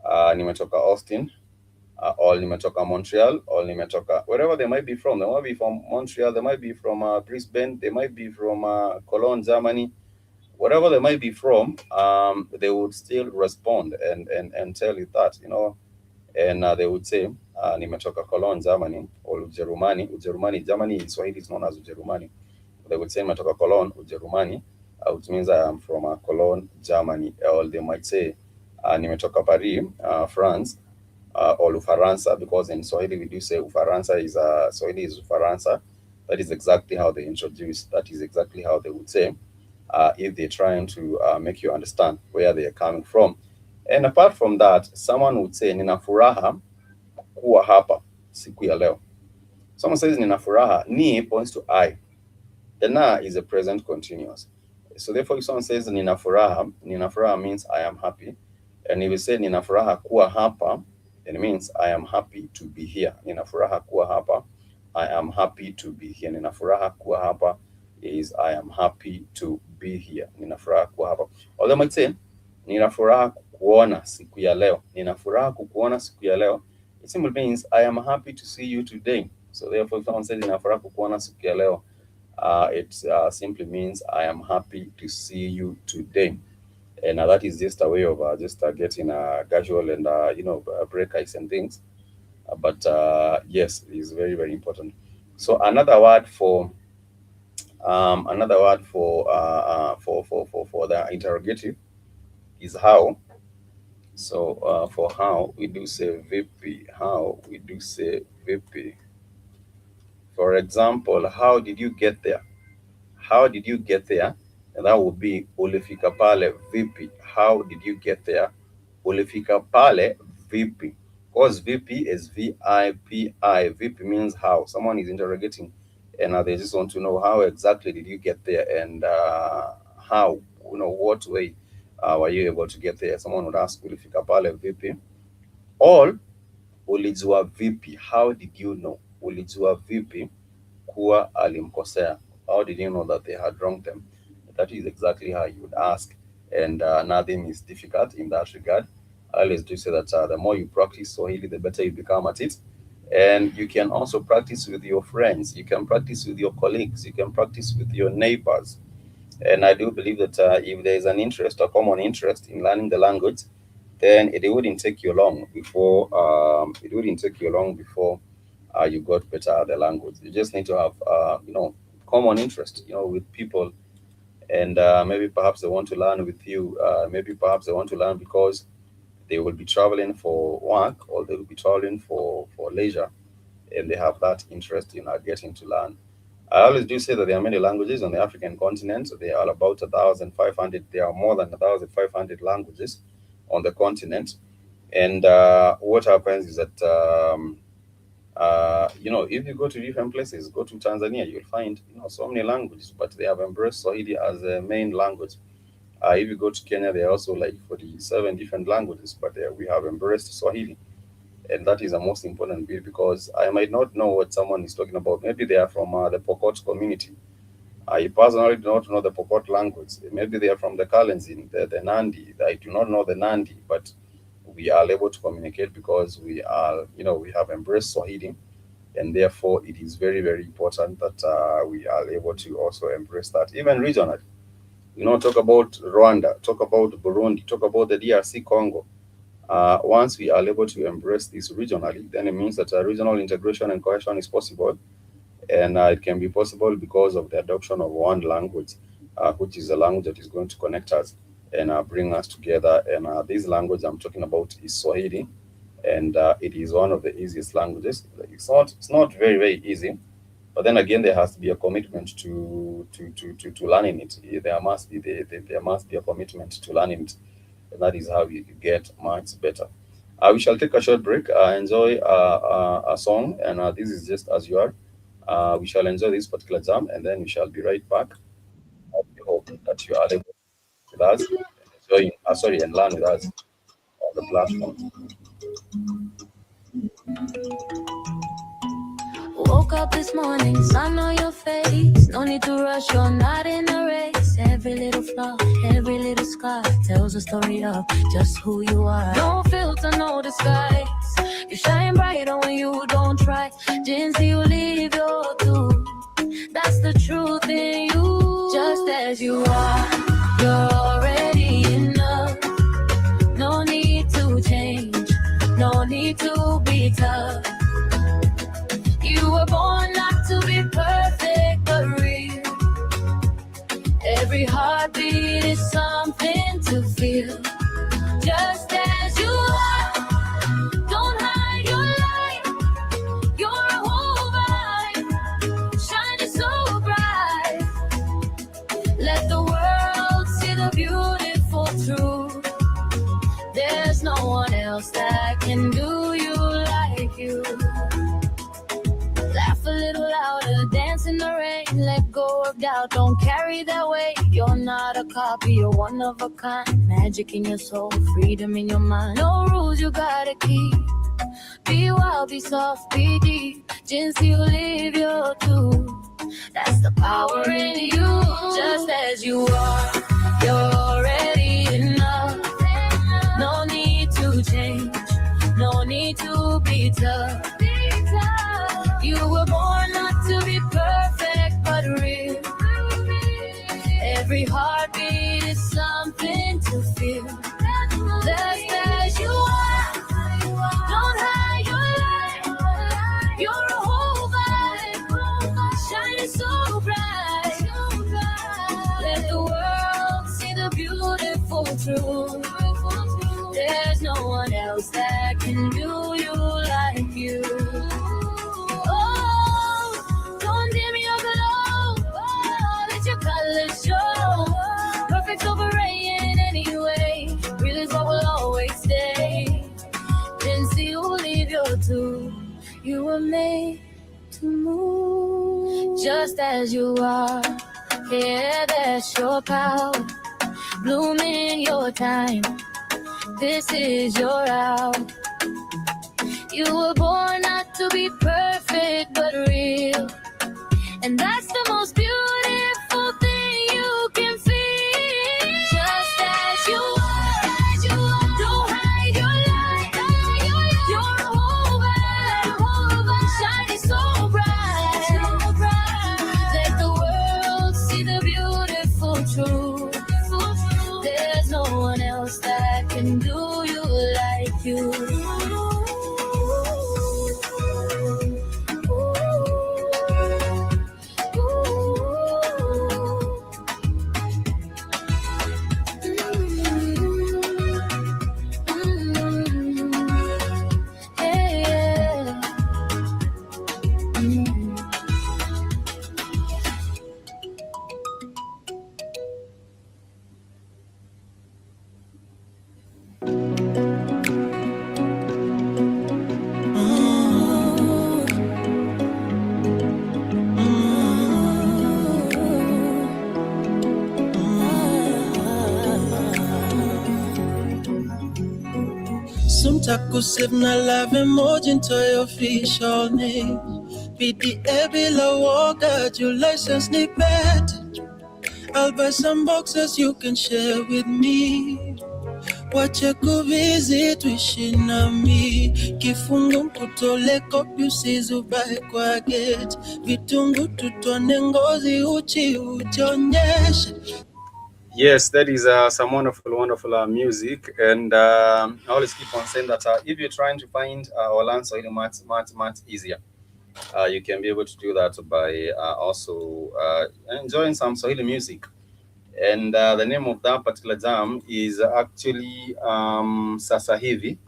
nimetoka Austin, or nimetoka Montreal, or nimetoka wherever they might be from. They might be from Montreal, they might be from Brisbane, they might be from Cologne, Germany, whatever they might be from. They would still respond and tell you that, and they would say, nimetoka Cologne, Germany, or Ujerumani. Ujerumani, Germany in Swahili is known as Ujerumani. They would say, nimetoka Cologne, Ujerumani, which means I am from Cologne, Germany. Or they might say, nimetoka Paris, France, or Ufaransa, because in Swahili we do say Ufaransa is Swahili is Ufaransa. That is exactly how they introduce. That is exactly how they would say, if they're trying to make you understand where they are coming from. And apart from that, someone would say, nina furaha kuwa hapa siku ya leo. Someone says nina furaha, ni points to I. The na is a present continuous. So therefore, if someone says nina furaha means I am happy. And if you say nina furaha kuwa hapa, it means I am happy to be here. Nina furaha kuwa hapa, I am happy to be here. Nina furaha kuwa hapa is I am happy to be here. Nina furaha kuwa hapa. Or they might say, nina furaha kukuona siku ya leo. Nina furaha kukuona siku ya leo. It simply means I am happy to see you today. So therefore, if someone says nina furaha kukuona siku ya leo, it simply means I am happy to see you today. And that is just a way of just getting casual and break ice and things. But yes, it is very, very important. So another word for the interrogative is how. So for how we do say vipi. How we do say vipi. For example, how did you get there? How did you get there? And that would be ulifika pale vipi. How did you get there? Ulifika pale vipi. Because vipi is V-I-P-I. Vipi means how. Someone is interrogating, and they just want to know how exactly did you get there, and how, what way were you able to get there. Someone would ask ulifika pale vipi. Or ulijua vipi. How did you know? Ulijua vipi kuwa alimkosea. How did you know that they had wronged them? That is exactly how you would ask, and nothing is difficult in that regard. I always do say that the more you practice Swahili, the better you become at it. And you can also practice with your friends, you can practice with your colleagues, you can practice with your neighbors. And I do believe that if there is an interest, a common interest in learning the language, then it wouldn't take you long before you got better at the language. You just need to have common interest, with people, and maybe perhaps they want to learn with you. Maybe perhaps they want to learn because they will be traveling for work, or they will be traveling for leisure, and they have that interest in getting to learn. I always do say that there are many languages on the African continent. There are about 1,500. There are more than 1,500 languages on the continent. And what happens is that if you go to different places, go to Tanzania, you'll find so many languages, but they have embraced Swahili as a main language. If you go to Kenya, there are also like 47 different languages, but we have embraced Swahili. And that is the most important bit, because I might not know what someone is talking about. Maybe they are from the Pokot community. I personally do not know the Pokot language. Maybe they are from the Kalenjin, the Nandi. I do not know the Nandi, but we are able to communicate because we have embraced Swahili, and therefore it is very, very important that we are able to also embrace that, even regionally. Talk about Rwanda, talk about Burundi, talk about the DRC Congo. Once we are able to embrace this regionally, then it means that regional integration and cohesion is possible, and it can be possible because of the adoption of one language, which is a language that is going to connect us. and bring us together. And this language I'm talking about is Swahili, and it is one of the easiest languages. It's not very very easy, but then again there has to be a commitment to learning it. There must be a commitment to learning it, and that is how you get much better. We shall take a short break, enjoy a song, and this is Just As You Are. We shall enjoy this particular jam, and then we shall be right back. We hope that you are able with us, and learn with us on the platform. Woke up this morning, sun on your face. No need to rush, you're not in a race. Every little flaw, every little scar tells a story of just who you are. No filter, no disguise. You shine brighter when you don't try. Didn't see you leave your too. That's the truth in you. Just as you are, you're already enough. No need to change, no need to be tough. You were born not to be perfect, but real. Every heartbeat is something to feel. Just as you are, don't hide your light. You're a whole vibe, shining so bright. Let the world see the beautiful truth. There's no one else that can do you like you. Laugh a little louder, dance in the rain. Let go of doubt, don't carry that weight. You're not a copy, you're one of a kind. Magic in your soul, freedom in your mind. No rules you gotta keep. Be wild, be soft, be deep. Just you live your truth. That's the power in you. Just as you are, you're already enough. No need to change, no need to be tough. You were born not to be perfect, but real. Every heartbeat is something to feel. Just as you are, don't hide your light. You're a whole vibe, shining so bright. Let the world see the beautiful truth. There's no one else that can do you like you. Perfect overrated anyway. Real is what will always stay. Didn't see you leave your too. You were made to move. Just as you are. Yeah, that's your power. Bloom in your time. This is your hour. You were born not to be perfect, but real. And that's the most beautiful thing you can feel. Just as you are, don't hide your light. You're a whole vibe, shining so bright. Let the world see the beautiful truth. There's no one else that can do you like you. Takusave na love emoji into your official name. PDA bila woga, your license ni bet. I'll buy some boxes you can share with me. Wache kuvisit tuishi nami. Kifungu mkutole kopi usizubae kwa gate. Vitungu tutone ngozi uchi ujionyeshe. Yes, that is some wonderful music, and I always keep on saying that if you're trying to find or learn Swahili much easier, you can be able to do that by also enjoying some Swahili music. And the name of that particular jam is actually Sasa Hivi.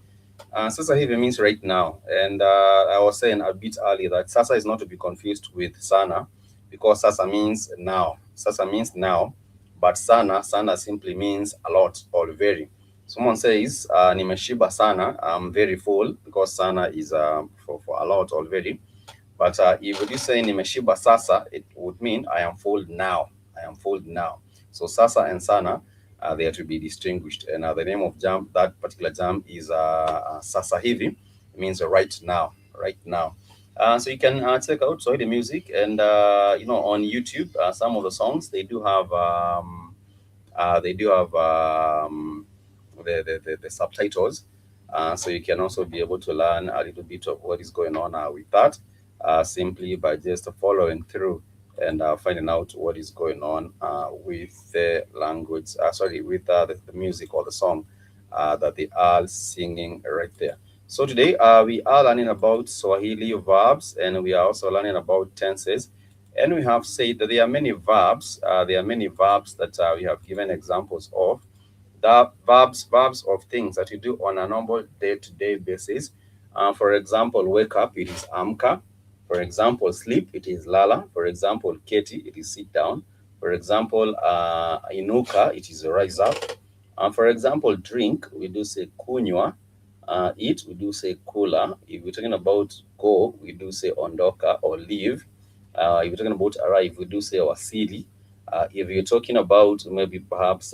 Sasa Hivi means right now. And I was saying a bit earlier that Sasa is not to be confused with Sana, because Sasa means now. Sasa means now, but Sana simply means a lot or very. Someone says, nimeshiba sana, I'm very full, because Sana is for a lot or very. But if you say nimeshiba sasa, it would mean I am full now. I am full now. So Sasa and Sana, they are to be distinguished. And the name of jam, that particular jam, is Sasa Hivi. It means right now, right now. So you can check out Swahili music, and on YouTube, some of the songs they do have the subtitles, so you can also be able to learn a little bit of what is going on with that, simply by just following through and finding out what is going on with the language, with the music or the song that they are singing right there. So today we are learning about Swahili verbs, and we are also learning about tenses. And we have said that there are many verbs. There are many verbs that we have given examples of. The verbs of things that you do on a normal day-to-day basis. For example, wake up, it is amka. For example, sleep, it is lala. For example, keti, it is sit down. For example, inuka, it is rise up. For example, drink, we do say kunywa. Eat, we do say kula. If we're talking about go, we do say ondoka or leave. If you're talking about arrive, we do say wasili. If you're talking about maybe perhaps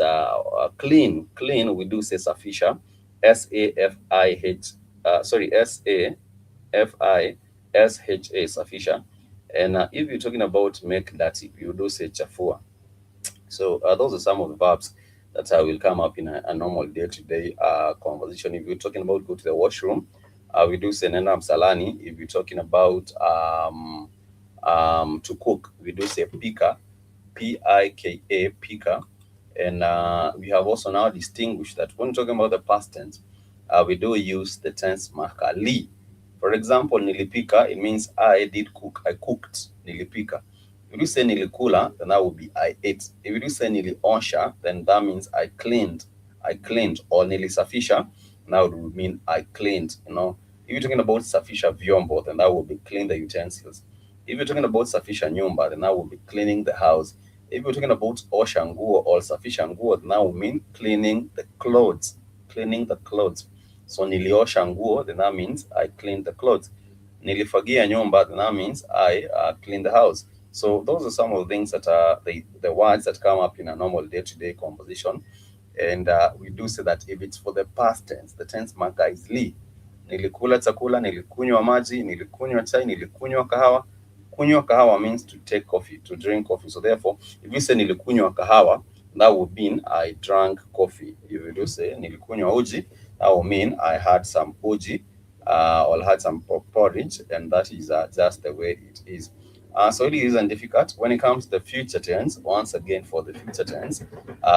clean, we do say safisha. S-A-F-I-S-H-A, safisha. And if you're talking about make dirty, you do say chafua. So those are some of the verbs that will come up in a normal day-to-day conversation. If you're talking about go to the washroom, we do say nenda msalani. If you're talking about to cook, we do say pika, P-I-K-A, pika. And we have also now distinguished that when talking about the past tense, we do use the tense marker li. For example, nilipika, it means I did cook, I cooked, nilipika. If you say nilikula, then that would be I ate. If you do say niliosha, then that means I cleaned, or nilisafisha, that would mean I cleaned, If you're talking about safisha vyombo, then that would be clean the utensils. If you're talking about safisha nyumba, then that would be cleaning the house. If you're talking about osha nguo or safisha nguo, then that would mean cleaning the clothes, So niliosha nguo, then that means I cleaned the clothes. Nilifagia nyumba, then that means I cleaned the house. So those are some of the things that are the words that come up in a normal day-to-day conversation. And we do say that if it's for the past tense, the tense marker is li. Nilikula chakula, nilikunywa maji, nilikunywa chai, nilikunywa kahawa. Kunywa kahawa means to take coffee, to drink coffee. So therefore, if you say nilikunywa kahawa, that would mean I drank coffee. If you do say nilikunywa uji, that would mean I had some uji, or had some porridge, and that is just the way it is. So it isn't difficult. When it comes to the future tense, once again for the future tense,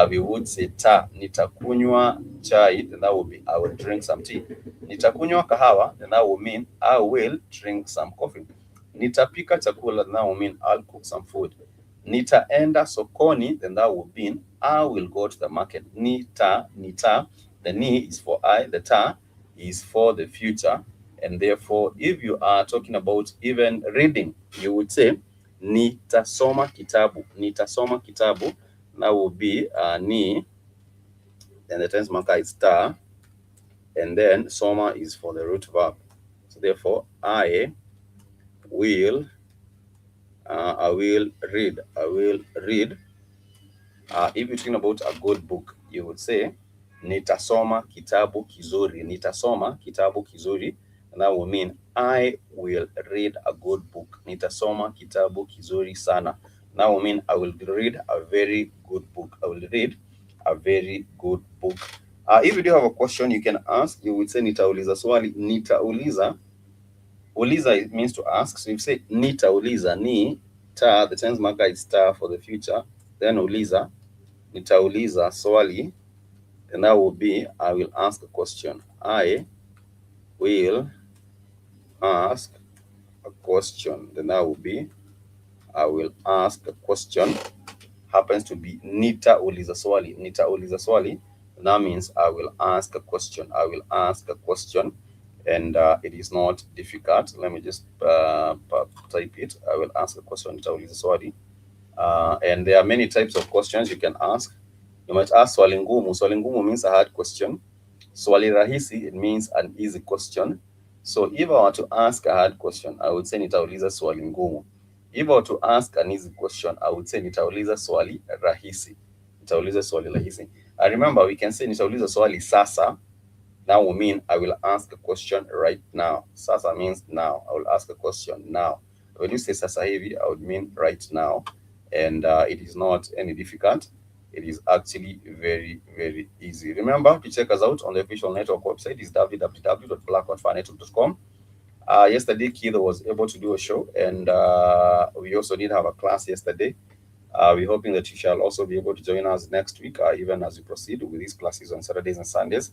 we would say ta, nitakunywa chai, then that would be I will drink some tea. Nitakunywa kahawa, then that would mean I will drink some coffee. Nitapika chakula, then that would mean I'll cook some food. Nitaenda sokoni, then that would mean I will go to the market. Nita, the ni is for I, the ta is for the future. And therefore, if you are talking about even reading, you would say nitasoma kitabu. Nitasoma kitabu. That will be ni, and the tense marker is ta, and then soma is for the root verb. So therefore, I will read. I will read. If you're talking about a good book, you would say nitasoma kitabu kizuri. Nitasoma kitabu kizuri. And that will mean I will read a good book. Nitasoma kitabu kizuri sana. That will mean I will read a very good book. I will read a very good book. If you do have a question, you can ask. You would say nitauliza swali. Nitauliza. Uliza, it means to ask. So if you say nitauliza, ni ta, the tense marker is ta for the future. Then uliza, nitauliza swali. And that will be I will ask a question. I will ask a question. Then that will be I will ask a question. happens to be nitauliza swali. Nitauliza swali, that means I will ask a question. I will ask a question, and it is not difficult. Let me just type it. I will ask a question. Nitauliza swali. And there are many types of questions you can ask. You might ask swali ngumu. Swali ngumu means a hard question. Swali rahisi, it means an easy question. So if I were to ask a hard question, I would say nitauliza swali ngumu. If I were to ask an easy question, I would say nitauliza swali rahisi. Nitauliza swali rahisi. I remember we can say nitauliza swali sasa. That will mean I will ask a question right now. Sasa means now. I will ask a question now. When you say sasa hivi, I would mean right now. And it is not any difficult. It is actually very, very easy. Remember to check us out on the official network website. It's www.blackhotfirenetwork.com. Yesterday, Keith was able to do a show, and we also did have a class yesterday. We're hoping that you shall also be able to join us next week, even as we proceed with these classes on Saturdays and Sundays.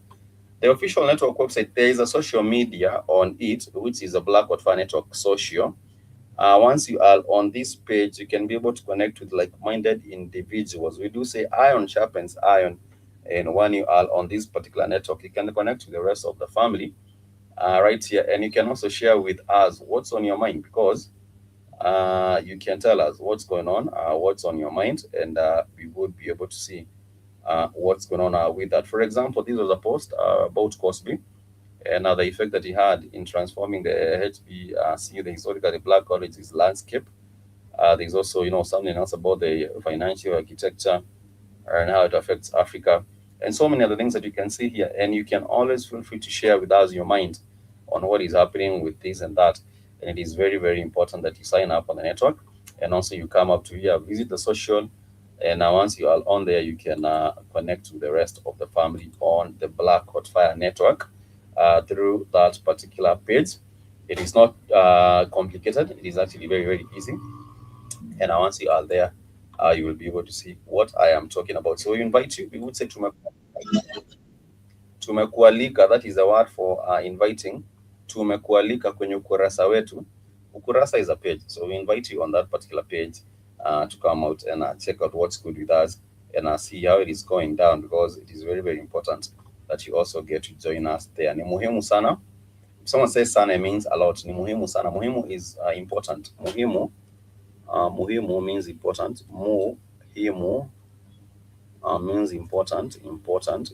The official network website, there is a social media on it, which is a Blackhotfire Network social. Once you are on this page, you can be able to connect with like-minded individuals. We do say iron sharpens iron, and when you are on this particular network, you can connect with the rest of the family right here, and you can also share with us what's on your mind, because you can tell us what's going on, what's on your mind, and we would be able to see what's going on with that. For example, this was a post about Cosby and the effect that he had in transforming the HBC, the historically Black colleges landscape. There's also, something else about the financial architecture and how it affects Africa, and so many other things that you can see here. And you can always feel free to share with us your mind on what is happening with this and that. And it is very, very important that you sign up on the network, and also you come up to here, visit the social, and once you are on there, you can connect with the rest of the family on the Blackhotfire network through that particular page. It is not complicated. It is actually very, very easy. And once you are there, you will be able to see what I am talking about. So we invite you. We would say tumekualika. That is the word for inviting. Tumekualika kwenye ukurasa wetu. Ukurasa is a page. So we invite you on that particular page to come out and check out what's good with us and see how it is going down, because it is very, very important that you also get to join us there. Ni muhimu sana. If someone says sana, it means a lot. Ni muhimu sana. Muhimu is important. Muhimu means important. Muhimu means important. Important.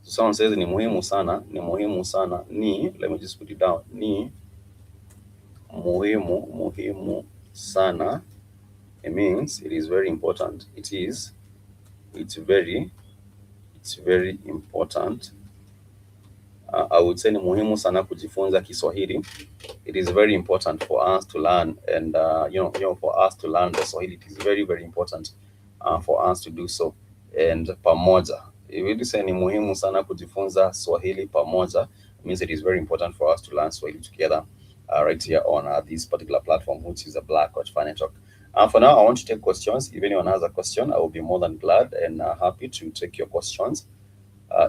So someone says ni muhimu sana. Ni muhimu sana. Ni, let me just put it down. Ni muhimu sana. It means it is very important. It's very important. I would say ni muhimu sana kujifunza Kiswahili. It is very important for us to learn, and for us to learn the Swahili, it is very, very important for us to do so. And pamoja, if you say ni muhimu sana kujifunza Swahili pamoja, it means it is very important for us to learn Swahili together right here on this particular platform, which is a Blackhotfire Network. For now, I want to take questions. If anyone has a question, I will be more than glad and happy to take your questions.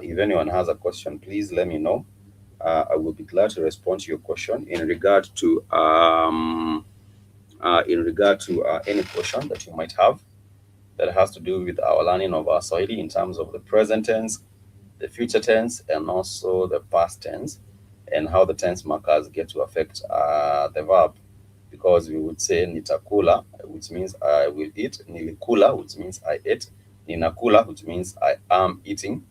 If anyone has a question, please let me know. I will be glad to respond to your question in regard to any question that you might have that has to do with our learning of our Swahili in terms of the present tense, the future tense, and also the past tense, and how the tense markers get to affect the verb. Because we would say nitakula, which means I will eat; nilikula, which means I ate; ninakula, which means I am eating;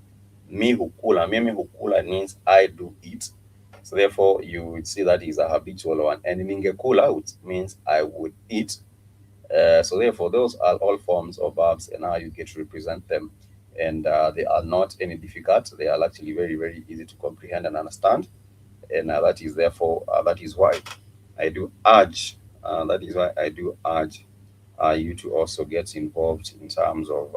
mi hukula, mimi hukula means I do eat. So therefore, you would see that is a habitual one. And ningekula, which means I would eat. So therefore, those are all forms of verbs, and how you get to represent them. And they are not any difficult. They are actually very, very easy to comprehend and understand. And that is therefore, that is why I do urge. That is why I do urge you to also get involved in terms of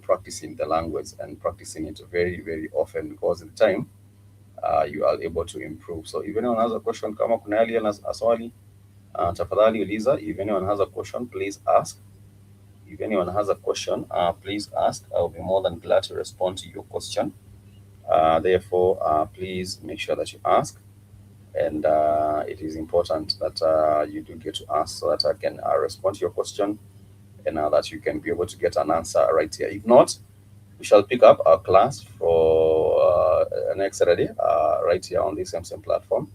practicing the language, and practicing it very, very often, because in time you are able to improve. So if anyone has a question, kama kuna hali na swali, tafadhali uliza. If anyone has a question, please ask. If anyone has a question, please ask. I will be more than glad to respond to your question. Therefore, please make sure that you ask. and it is important that you do get to ask so that I can respond to your question, and that you can be able to get an answer right here. If not, we shall pick up our class for next Saturday right here on this same platform.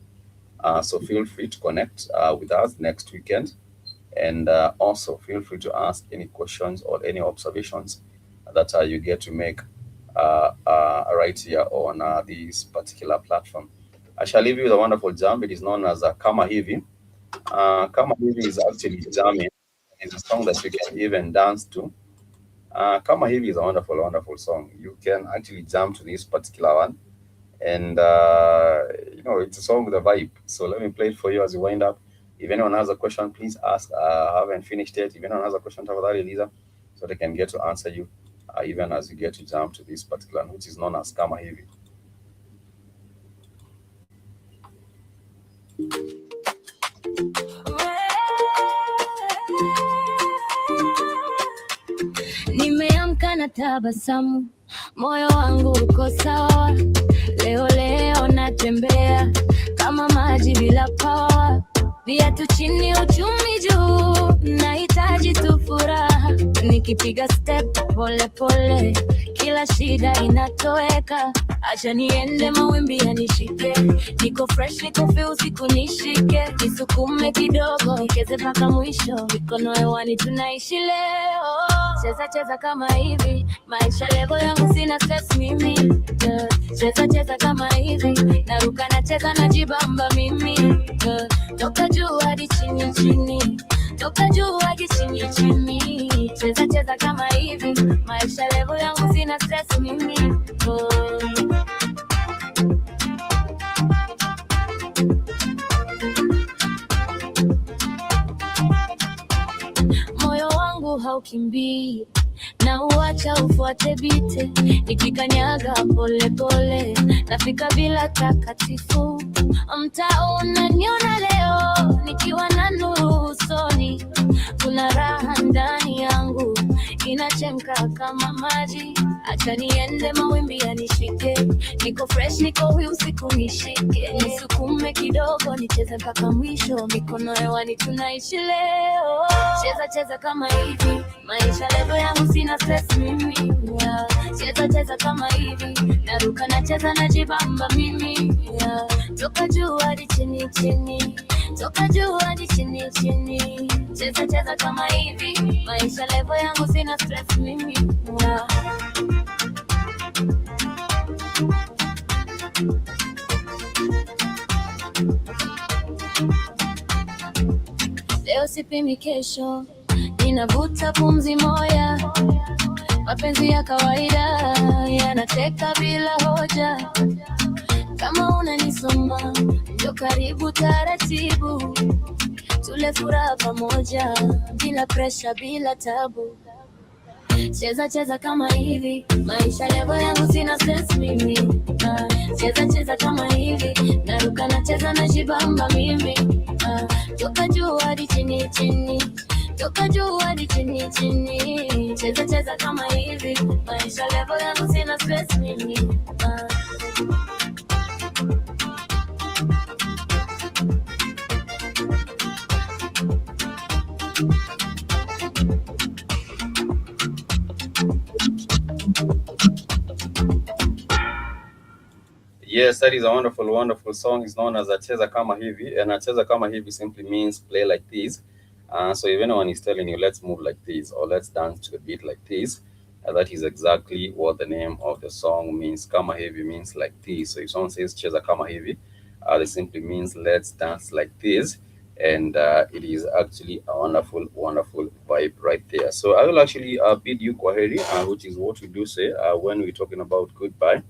So feel free to connect with us next weekend, and also feel free to ask any questions or any observations that you get to make right here on this particular platform. I shall leave you with a wonderful jam. It is known as Kama Hivi. Kama Hivi is actually jamming. It's a song that you can even dance to. Kama Hivi is a wonderful, wonderful song. You can actually jam to this particular one. And, it's a song with a vibe. So let me play it for you as you wind up. If anyone has a question, please ask. I haven't finished yet. If anyone has a question, talk about it, Lisa, so they can get to answer you, even as you get to jump to this particular one, which is known as Kama Hivi. Nimeamka na tabasamu, moyo wangu uko sawa. Leo natembea kama maji bila pawa. Viatu chini, uchumi juu, nahitaji tu furaha. Nikipiga step pole pole, kila shida inatoweka. Acha niende mawimbi yanishike, niko fresh, niko feel, usiku nishike. Nisukume kidogo, nikeze mpaka mwisho, mikono hewani, tunaishi leo. Cheza kama hivi, maisha level yangu, sina stress mimi. Cheza kama hivi, naruka nacheza najibamba mimi. Toka juu hadi chini, toka juu hadi chini. Cheza kama hivi, maisha level yangu, sina stress mimi. Moyo wangu haukimbii, na uacha ufuate bite. Nikikanyaga pole pole, nafika bila takatifu. Mtaa unaniona leo, nikiwa na nuru usoni. Kuna raha ndani yangu, inachemka kama maji. Acha niende mawimbi yanishike, niko fresh, niko huyu, usiku nishike. Nisukume kidogo, nicheze mpaka mwisho, mikono hewani, tunaishi leo. Cheza kama hivi, maisha level yangu, sina stress mimi. Cheza kama hivi, naruka nacheza najibamba mimi. Toka juu hadi chini, toka juu hadi chini. Cheza kama hivi, maisha level yangu, sina stress mimi. Leo sipimi, kesho ninavuta pumzi moya. Mapenzi ya kawaida yanateka bila hoja. Kama unanisoma, ndio karibu taratibu. Tule furaha pamoja, bila pressure, bila tabu. Cheza kama hivi, maisha level yangu, sina stress mimi. Cheza kama hivi, naruka nacheza najibamba mimi. Toka juu hadi chini, toka juu hadi chini. Cheza kama hivi, maisha level yangu, sina stress mimi. Yes, that is a wonderful, wonderful song. It's known as Cheza Kama Hivi, and Cheza Kama Hivi simply means play like this. So if anyone is telling you, let's move like this, or let's dance to the beat like this, that is exactly what the name of the song means. Kama Hivi means like this. So if someone says Cheza Kama Hivi, they simply means let's dance like this. And it is actually a wonderful, wonderful vibe right there. So I will actually bid you kwaheri, which is what we do say when we're talking about goodbye.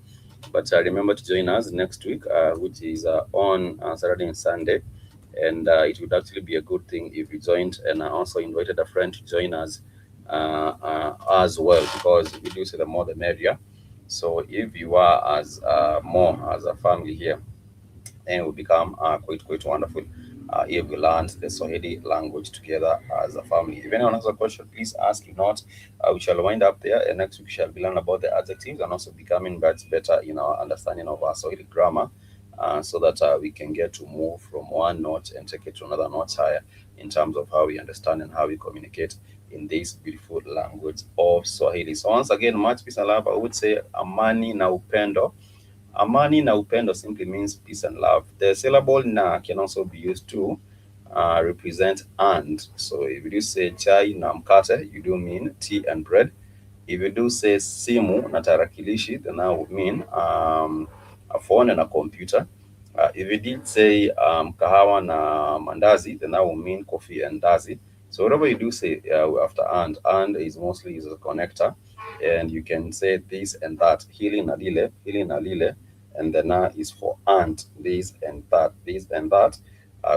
But remember to join us next week, which is on Saturday and Sunday. And it would actually be a good thing if you joined, and also invited a friend to join us as well, because we do say the more the merrier. So if you are as more as a family here, then it will become quite wonderful if we learned the Swahili language together as a family. If anyone has a question, please ask. If not, we shall wind up there, and next week we shall be learning about the adjectives and also becoming better in our understanding of our Swahili grammar. so that we can get to move from one notch and take it to another notch higher in terms of how we understand and how we communicate in this beautiful language of Swahili. So once again, much peace and love. I would say amani na upendo. Amani na upendo simply means peace and love. The syllable na can also be used to represent and. So if you do say chai na mkate, you do mean tea and bread. If you do say simu na tarakilishi, then that would mean a phone and a computer. If you did say kahawa na mandazi, then that would mean coffee and dazi. So whatever you do say after and is mostly is a connector, and you can say this and that. Hili na lile, and the na is for and this and that.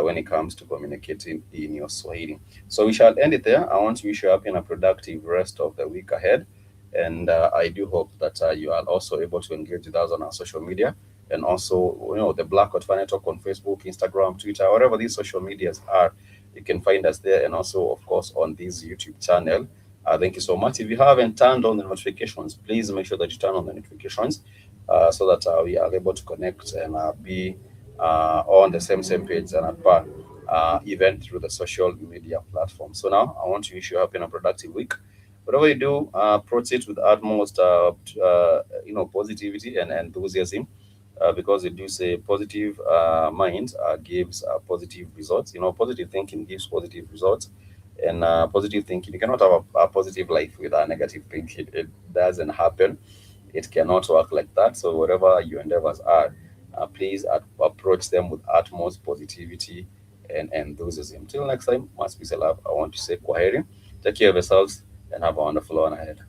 When it comes to communicating in your Swahili. So we shall end it there. I want to wish you up in a productive rest of the week ahead. And I do hope that you are also able to engage with us on our social media, and also, the Blackhotfire network on Facebook, Instagram, Twitter, whatever these social medias are. You can find us there, and also, of course, on this YouTube channel. Thank you so much. If you haven't turned on the notifications, please make sure that you turn on the notifications so that we are able to connect and be on the same page and at par, even through the social media platform. So now I want to wish you happy and a productive week. Whatever you do, approach it with utmost, positivity and enthusiasm, because they do say positive mind gives positive results. Positive thinking gives positive results, and positive thinking. You cannot have a positive life with a negative thinking. It doesn't happen. It cannot work like that. So whatever your endeavors are, please approach them with utmost positivity and enthusiasm. Till next time, much peace and love. I want to say kwaheri. Take care of yourselves and have a wonderful one ahead.